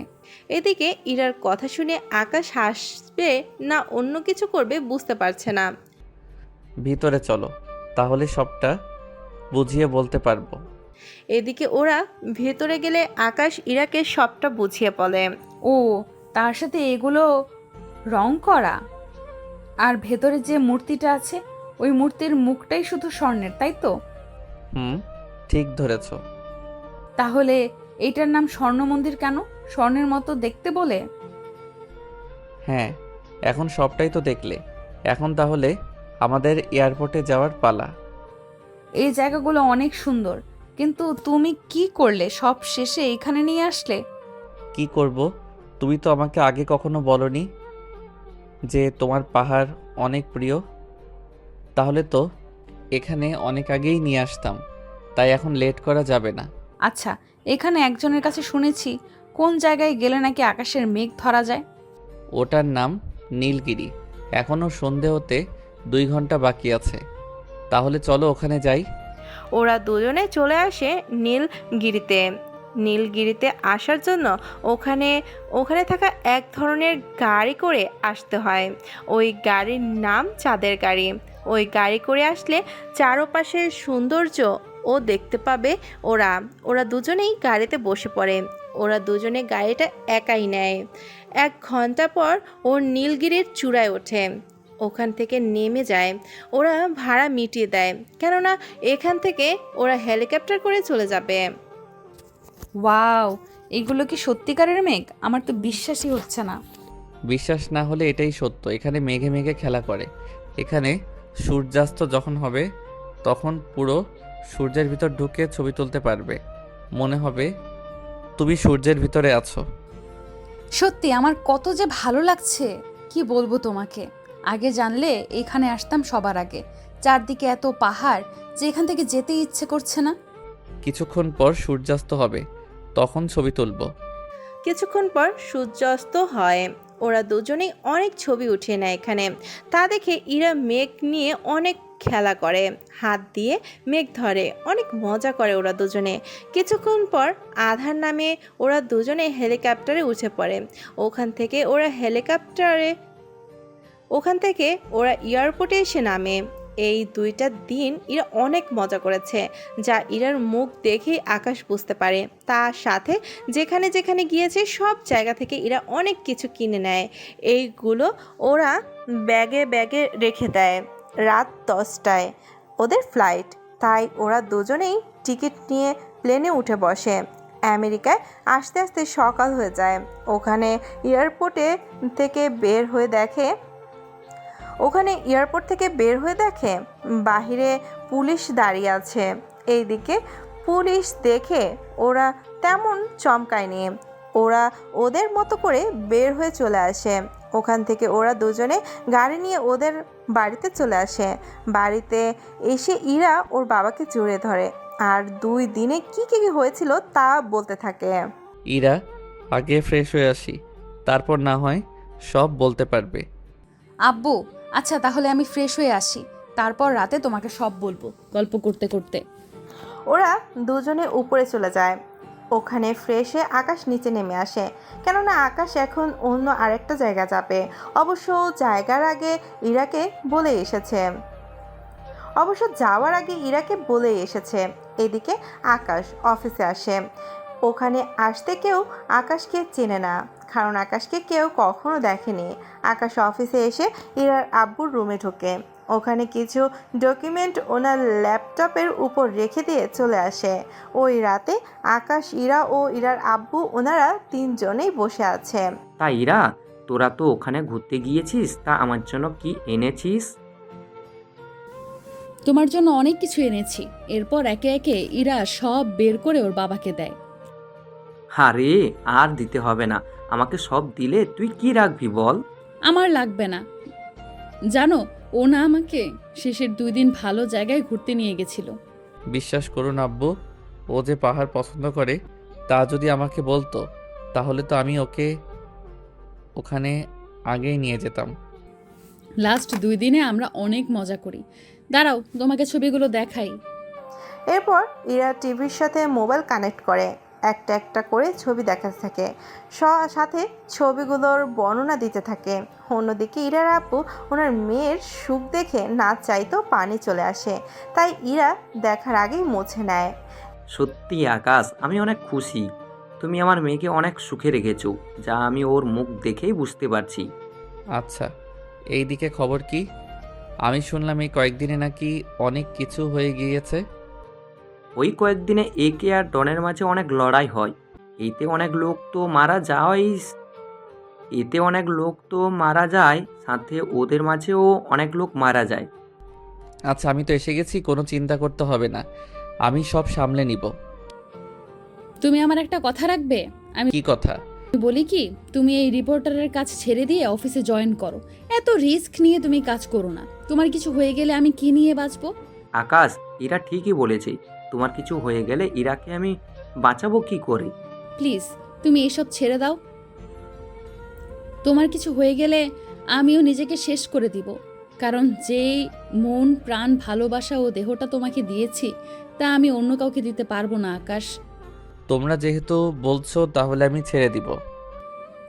এদিকে ইরার কথা শুনে আকাশ হাসবে না অন্য কিছু করবে বুঝতে পারছে না। ভিতরে চলো, তাহলে সবটা বুঝিয়ে বলতে পারবো। এদিকে ওরা ভেতরে গেলে আকাশ ইরাকে সবটা বুঝিয়ে বলে। ও, তার সাথে এগুলো রং করা, আর ভেতরে যে মূর্তিটা আছে ওই মূর্তির মুখটাই শুধু স্বর্ণের, তাই তো? ঠিক ধরেছ। তাহলে এইটার নাম স্বর্ণ মন্দির কেন? স্বর্ণের মতো দেখতে বলে? হ্যাঁ, এখন সবটাই তো দেখলে, এখন তাহলে আমাদের এয়ারপোর্টে যাওয়ার পালা। এই জায়গাগুলো অনেক সুন্দর, কিন্তু তুমি কি করলে সব শেষে এখানে নিয়ে আসলে? কি করব? তুমি তো আমাকে আগে কখনো বলনি যে তোমার পাহাড় অনেক প্রিয়। তাহলে তো এখানে অনেক আগেই নিয়ে আসতাম, তাই এখন লেট করা যাবে না। আচ্ছা, এখানে একজনের কাছে শুনেছি কোন জায়গায় গেলে নাকি আকাশের মেঘ ধরা যায়। ওটার নাম নীলগিরি। এখনও সন্ধে হতে 2 ঘন্টা বাকি আছে, তাহলে চলো ওখানে যাই। ওরা দুজনে চলে আসে নীলগিরিতে আসার জন্য ওখানে থাকা এক ধরনের গাড়ি করে আসতে হয়। ওই গাড়ির নাম চাঁদের গাড়ি। ওই গাড়ি করে আসলে চারপাশের সৌন্দর্য ও দেখতে পাবে। ওরা দুজনেই গাড়িতে বসে পড়ে। ওরা দুজনে গাড়িটা একাই নেয়। 1 ঘন্টা পর ওর নীলগিরির চূড়ায় ওঠে। ওখান থেকে নেমে যায়। ওরা ভাড়া মিটিয়ে দেয়, কেননা এখান থেকে ওরা হেলিকপ্টার করে চলে যাবে। ওয়াও, এগুলো কি সত্যিকারের মেঘ? আমার তো বিশ্বাসই হচ্ছে না। বিশ্বাস না হলে এটাই সত্য, এখানে মেঘে মেঘে খেলা করে। এখানে সূর্যাস্ত যখন হবে তখন পুরো সূর্যের ভিতর ঢুকে ছবি তুলতে পারবে, মনে হবে তুমি সূর্যের ভিতরে আছো। সত্যি আমার কত যে ভালো লাগছে, কি বলবো তোমাকে। আগে জানলে এখানে আসতাম সবার আগে। চারদিকে এত পাহাড় যে এখান থেকে যেতেই ইচ্ছে করছে না। কিছুক্ষণ পর সূর্যাস্ত হবে, তখন ছবি তুলবো। কিছুক্ষণ পর সূর্যাস্ত হয়। ওরা দুজনেই অনেক ছবি উঠিয়ে নেয় এখানে। তা দেখে ইরা মেঘ নিয়ে অনেক খেলা করে, হাত দিয়ে মেঘ ধরে, অনেক মজা করে ওরা দুজনে। কিছুক্ষণ পর আধার নামে ওরা দুজনে হেলিকপ্টারে উঠে পড়ে। ওখান থেকে ওরা এয়ারপোর্টে এসে নামে। এই 2টা দিন ইরা অনেক মজা করেছে, যা ইরার মুখ দেখেই আকাশ বুঝতে পারে। তার সাথে যেখানে যেখানে গিয়েছে সব জায়গা থেকে ইরা অনেক কিছু কিনে নেয়। এইগুলো ওরা ব্যাগে ব্যাগে রেখে দেয়। রাত 10টায় ওদের ফ্লাইট, তাই ওরা দুজনেই টিকিট নিয়ে প্লেনে উঠে বসে। আমেরিকায় আসতে আসতে সকাল হয়ে যায়। ওখানে এয়ারপোর্ট থেকে বের হয়ে দেখে বাহিরে পুলিশ দাঁড়িয়ে আছে। এইদিকে পুলিশ দেখে ওরা তেমন চমকায়নি। ওরা ওদের মতো করে বের হয়ে চলে আসে। ওখান থেকে ওরা দুজনে গাড়ি নিয়ে ওদের বাড়িতে চলে আসে। বাড়িতে এসে ইরা ওর বাবাকে জড়িয়ে ধরে আর 2 দিনে কি কি হয়েছিল তা বলতে থাকে। ইরা, আগে ফ্রেশ হয়ে আসি, তারপর না হয় সব বলতে পারবে। আব্বু, আচ্ছা তাহলে আমি ফ্রেশ হয়ে আসি, তারপর রাতে তোমাকে সব বলবো গল্প করতে করতে। ওরা দুজনে উপরে চলে যায়। ওখানে ফ্রেশ হয়ে আকাশ নিচে নেমে আসে, কেননা আকাশ এখন অন্য আরেকটা জায়গা যাবে। অবশ্য যাওয়ার আগে ইরাকে বলে এসেছে। এদিকে আকাশ অফিসে আসে। ওখানে আসতে কেউ আকাশকে চেনে না, কারণ আকাশকে কেউ কখনো দেখেনি। আকাশ অফিসে এসে ইরার আব্বুর রুমে ঢোকে। ওখানে কিছু ডকুমেন্ট ওনার ল্যাপটপের উপর রেখে দিয়ে চলে আসে। ওই রাতে আকাশ, ইরা ও ইরার আব্বু ওনারা 3 জনেই বসে আছে। তা ইরা, তোরা তো ওখানে ঘুরতে গিয়েছিস, তা আমার জন্য কি এনেছিস? তোমার জন্য অনেক কিছু এনেছি। এরপর একে একে ইরা সব বের করে ওর বাবাকে দেয়। আরে আর দিতে হবে না, আমাকে সব দিলে তুই কি রাখবি বল? আমার লাগবে না। জানো, ও না আমাকে শেষের 2 দিন ভালো জায়গায় ঘুরতে নিয়ে গেছিল। বিশ্বাস করুন আব্বু, ও যে পাহাড় পছন্দ করে তা যদি আমাকে বলতো তাহলে তো আমি ওকে ওখানে আগেই নিয়ে যেতাম। লাস্ট 2 দিনে আমরা অনেক মজা করি। দাঁড়াও তোমাকে ছবিগুলো দেখাই। এরপর ইরা টিভির সাথে মোবাইল কানেক্ট করে একটা একটা করে ছবি দেখাতে থাকে, সাথে ছবিগুলোর বর্ণনা দিতে থাকে। অন্যদিকে ইরার আব্বু ওনার মেয়ের সুখ দেখে না চাইতেও পানি চলে আসে, তাই ইরা দেখার আগেই মুছে নেয়। সত্যি আকাশ, আমি অনেক খুশি। তুমি আমার মেয়েকে অনেক সুখে রেখেছো, যা আমি ওর মুখ দেখেই বুঝতে পারছি। আচ্ছা, এই দিকে খবর কি? আমি শুনলাম এই কয়েকদিনে নাকি অনেক কিছু হয়ে গিয়েছে। ওই কয়েকদিনে একে আর ডনের মাঝে অনেক লড়াই হয়। এতে অনেক লোক তো মারা যায়, সাথে ওদের মাঝেও অনেক লোক মারা যায়। আচ্ছা, আমি তো এসে গেছি, কোনো চিন্তা করতে হবে না, আমি সব সামলে নিব। তুমি আমার একটা কথা রাখবে? আমি কি কথা? বলি কি, তুমি এই রিপোর্টারের কাজ ছেড়ে দিয়ে অফিসে জয়েন করো। এত রিস্ক নিয়ে তুমি কাজ করো না। তোমার কিছু হয়ে গেলে আমি কি নিয়ে বাঁচবো? আকাশ, ইরা ঠিকই বলেছে। তোমার কিছু হয়ে গেলে ইরাকে আমি বাঁচাবো কি করে? প্লিজ তুমি এসব ছেড়ে দাও। তোমার কিছু হয়ে গেলে আমিও নিজেকে শেষ করে দিব, কারণ যে মন, প্রাণ, ভালোবাসা ও দেহটা তোমাকে দিয়েছি তা আমি অন্য কাউকে দিতে পারবো না আকাশ। তোমরা যেহেতু বলছো তাহলে আমি ছেড়ে দিব।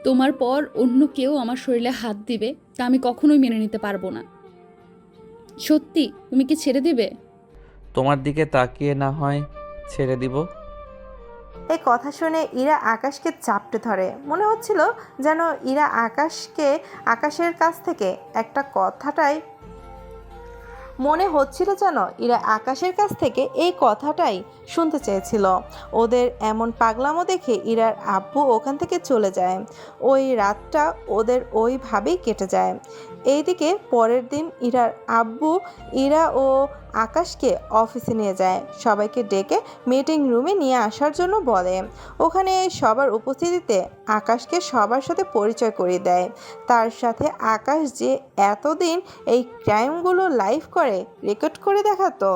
তোমার পর অন্য কেউ আমার শরীরে হাত দিবে তা আমি কখনোই মেনে নিতে পারবো না। সত্যি তুমি কি ছেড়ে দিবে? তোমার দিকে তাকিয়ে না হয় ছেড়ে দিব। এই কথা শুনে ইরা আকাশকে চাপটে ধরে। মনে হচ্ছিল যেন ইরা আকাশের কাছ থেকে একটা কথাটাই মনে হচ্ছিল যেন ইরা আকাশের কাছ থেকে এই কথাটাই শুনতে চেয়েছিল। ওদের এমন পাগলামো দেখে ইরার আব্বু ওখান থেকে চলে যায়। ওই রাতটা ওদের ওইভাবেই কেটে যায়। এইদিকে পরের দিন ইরার আব্বু ইরা ও আকাশকে অফিসে নিয়ে যায়। সবাইকে ডেকে মিটিং রুমে নিয়ে আসার জন্য বলে। ওখানে সবার উপস্থিতিতে আকাশকে সবার সাথে পরিচয় করিয়ে দেয়। তার সাথে আকাশ যে এতদিন এই ক্রাইমগুলো লাইভ করে রেকর্ড করে দেখাতো,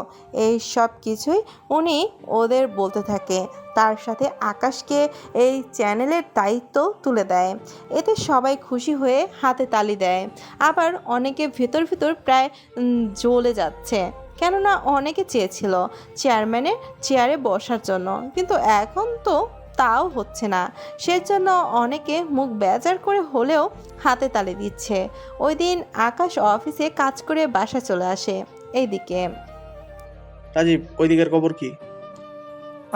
এই সব কিছুই উনি ওদের বলতে থাকে। তার সাথে আকাশকে এই চ্যানেলের দায়িত্ব তুলে দেয়। এতে সবাই খুশি হয়ে হাতে তালি দেয়। আবার অনেকে ভেতর ভেতর প্রায় জ্বলে যাচ্ছে, কেননা অনেকে চেয়েছিল চেয়ারম্যানের চেয়ারে বসার জন্য, কিন্তু এখন তো তাও হচ্ছে না। সেজন্য অনেকে মুখ বেজার করে হলেও হাতে তালি দিচ্ছে। ওই দিন আকাশ অফিসে কাজ করে বাসা চলে আসে। এইদিকে রাজীব, ওই দিকের খবর কি?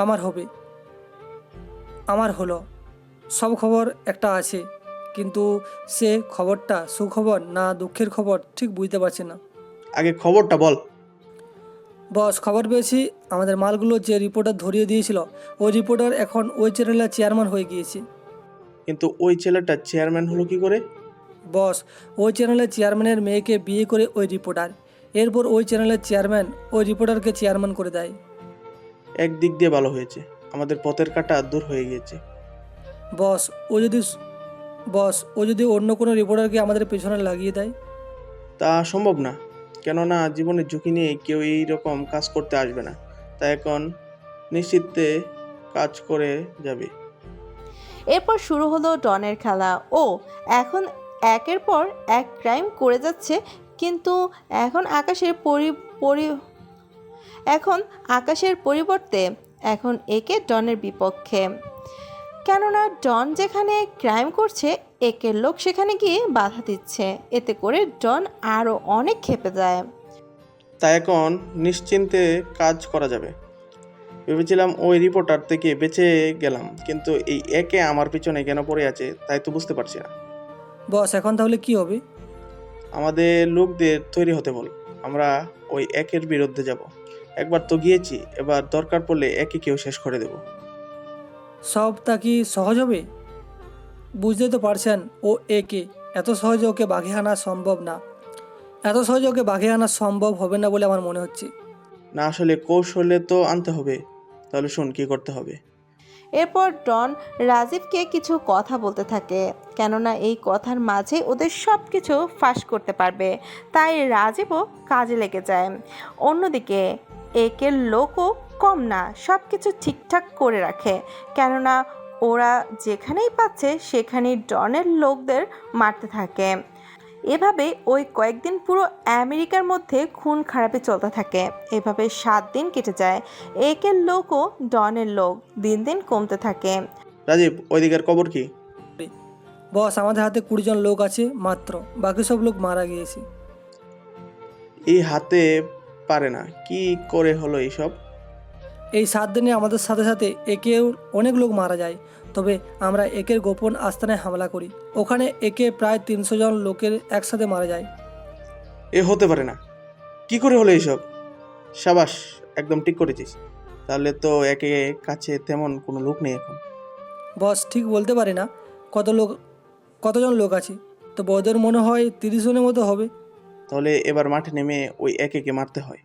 আমার হবে, আমার হলো। সব খবর একটা আছে, কিন্তু সে খবরটা সুখবর না দুঃখের খবর ঠিক বুঝতে পারছি না। আগে খবরটা বল। বস, খবর পেয়েছি আমাদের মালগুলো যে রিপোর্টার ধরিয়ে দিয়েছিল ওই রিপোর্টার এখন ওই চ্যানেলের চেয়ারম্যান হয়ে গিয়েছে। কিন্তু ওই ছেলেটা চেয়ারম্যান হলো কি করে? বস, ওই চ্যানেলের চেয়ারম্যানের মেয়েকে বিয়ে করে ওই রিপোর্টার, এরপর ওই চ্যানেলের চেয়ারম্যান ওই রিপোর্টারকে চেয়ারম্যান করে দেয়। একদিক দিয়ে ভালো হয়েছে, আমাদের পথের কাঁটা দূর হয়ে গিয়েছে। বস, ও যদি অন্য কোনো রিপোর্টারকে আমাদের পেছনে লাগিয়ে দেয়? তা সম্ভব না, কেননা জীবনের ঝুঁকি নিয়ে কেউ এই রকম কাজ করতে আসবে না। তাই এখন নিশ্চিন্তে কাজ করে যাবে। এরপর শুরু হলো ডনের খেলা। ও এখন একের পর এক ক্রাইম করে যাচ্ছে, কিন্তু এখন আকাশের পরিবর্তে এখন একে ডনের বিপক্ষে। কেননা ডন যেখানে ক্রাইম করছে একের লোক সেখানে গিয়ে বাধা দিচ্ছে। এতে করে ডন আরও অনেক ক্ষেপে যায়। তাই এখন নিশ্চিন্তে কাজ করা যাবে। ভেবেছিলাম ওই রিপোর্টার থেকে বেঁচে গেলাম, কিন্তু এই একে আমার পিছনে কেন পড়ে আছে তাই তো বুঝতে পারছি না। বস, এখন তাহলে কি হবে? আমাদের লোকদের তৈরি হতে বল, আমরা ওই একের বিরুদ্ধে যাব। একবার তো গিয়েছি, এবার দরকার পড়লে একে কেউ শেষ করে দেব। সব তা কি সহজ হবে? বুঝতে তো পারছেন ও একে, এত সহজে ওকে বাঘে আনা সম্ভব না। এত সহজে ওকে বাঘে আনা সম্ভব হবে না বলে আমার মনে হচ্ছে। না, আসলে কৌশলে তো আনতে হবে। তাহলে শোন কি করতে হবে। এরপর ডন রাজীবকে কিছু কথা বলতে থাকে, কেননা এই কথার মাঝে ওদের সব কিছু ফাঁস করতে পারবে। তাই রাজীবও কাজে লেগে যায়। অন্যদিকে একের লোকও কম না, সব কিছু ঠিকঠাক করে রাখে, কেননা ওরা যেখানেই পাচ্ছে সেখানেই ডনের লোকদের মারতে থাকে। এভাবে ওই কয়েকদিন পুরো আমেরিকার মধ্যে খুন খারাপি চলতে থাকে। এভাবে 7 দিন কেটে যায়। একের লোক ও ডনের লোক দিন দিন কমতে থাকে। রাজীব, ওই দিকের খবর কি? বস, আমাদের হাতে 20 জন লোক আছে মাত্র, বাকি সব লোক মারা গিয়েছে। এই হাতে পারে না, কি করে হলো এইসব? এই 7 দিনে আমাদের সাথে সাথে একেও অনেক লোক মারা যায়। তবে আমরা একের গোপন আস্তানায় হামলা করি, ওখানে একে প্রায় 300 জন লোকের একসাথে মারা যায়। এ হতে পারে না, কি করে হলো এইসব? সাবাস, একদম ঠিক করেছিস। তাহলে তো একে কাছে তেমন কোনো লোক নেই এখন। বস, ঠিক বলতে পারি না কতজন লোক আছে, তো ওদের মনে হয় 30 জনের মতো হবে। তাহলে এবার মাঠে নেমে ওই একে মারতে হয়।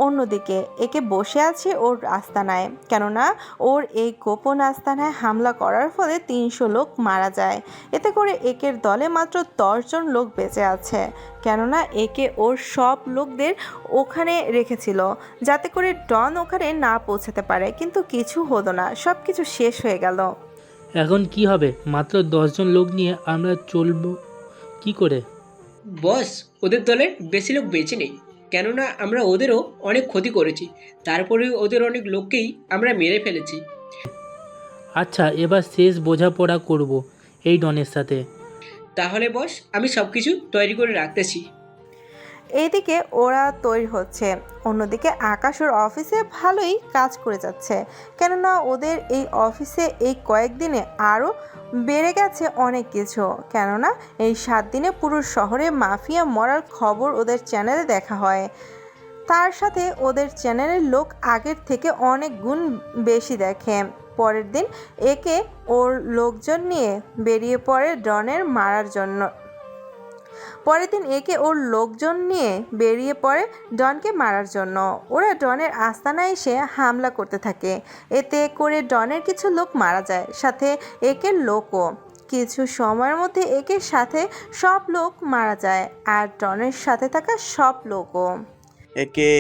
অন্যদিকে একে বসে আছে ওর আস্তানায়, কেননা ওর এই গোপন আস্তানায় হামলা করার ফলে 300 লোক মারা যায়। এতে করে একের দলে মাত্র 10 জন লোক বেঁচে আছে, কেননা একে ওর সব লোকদের ওখানে রেখেছিল যাতে করে ডন ওখানে না পৌঁছাতে পারে। কিন্তু কিছু হলো না, সব কিছু শেষ হয়ে গেল। এখন কি হবে? মাত্র 10 জন লোক নিয়ে আমরা চলবো কি করে? বস, ওদের দলের বেশি লোক বেঁচে নেই, কেননা আমরা ওদেরও অনেক ক্ষতি করেছি। তারপরে ওদের অনেক লোককেই আমরা মেরে ফেলেছি। আচ্ছা, এবার শেষ বোঝাপড়া করব এই ডনের সাথে। তাহলে বস, আমি সব কিছু তৈরি করে রাখতেছি। এইদিকে ওরা তৈরি হচ্ছে। অন্যদিকে আকাশ ওর অফিসে ভালোই কাজ করে যাচ্ছে, কেননা ওদের এই অফিসে এই কয়েকদিনে আরও বেড়ে গেছে অনেক কিছু, কেননা এই 7 দিনে পুরো শহরে মাফিয়া মরার খবর ওদের চ্যানেলে দেখা হয়। তার সাথে ওদের চ্যানেলের লোক আগের থেকে অনেক গুণ বেশি দেখে। পরের দিন একে ওর লোকজন নিয়ে বেরিয়ে পড়ে ডনের মারার জন্য। ডনকে মারার জন্য। ওরা ডনের আস্তানায় এসে হামলা করতে থাকে। এতে করে ডনের কিছু লোক মারা যায়, সাথে একের লোকও। কিছু সময়ের মধ্যে একের সাথে সব লোক মারা যায়, আর ডনের সাথে থাকা সব লোকও। একে,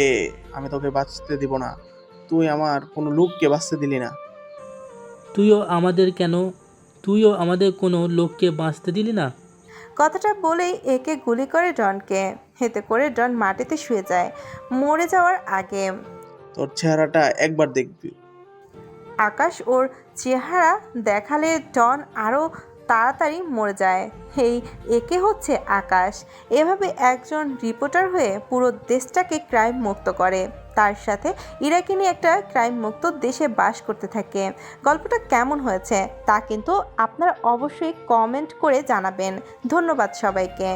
আমি তোকে বাঁচতে দিব না। তুই আমার কোনো লোককে বাঁচতে দিলি না। তুইও আমাদের কোনো লোককে বাঁচতে দিলি না। কথাটা বলেই একে গুলি করে ডনকে। এতে করে ডন মাটিতে শুয়ে যায় মরে যাওয়ার আগে। তোর চেহারাটা একবার দেখবি। আকাশ ওর চেহারা দেখালে ডন আরও তাড়াতাড়ি মরে যায়। একে হচ্ছে আকাশ। এভাবে একজন রিপোর্টার হয়ে পুরো দেশটাকে ক্রাইম মুক্ত করে। তার সাথে ইরাকে নিয়ে একটা ক্রাইম মুক্ত দেশে বাস করতে থাকে। গল্পটা কেমন হয়েছে তা কিন্তু আপনারা অবশ্যই কমেন্ট করে জানাবেন। ধন্যবাদ সবাইকে।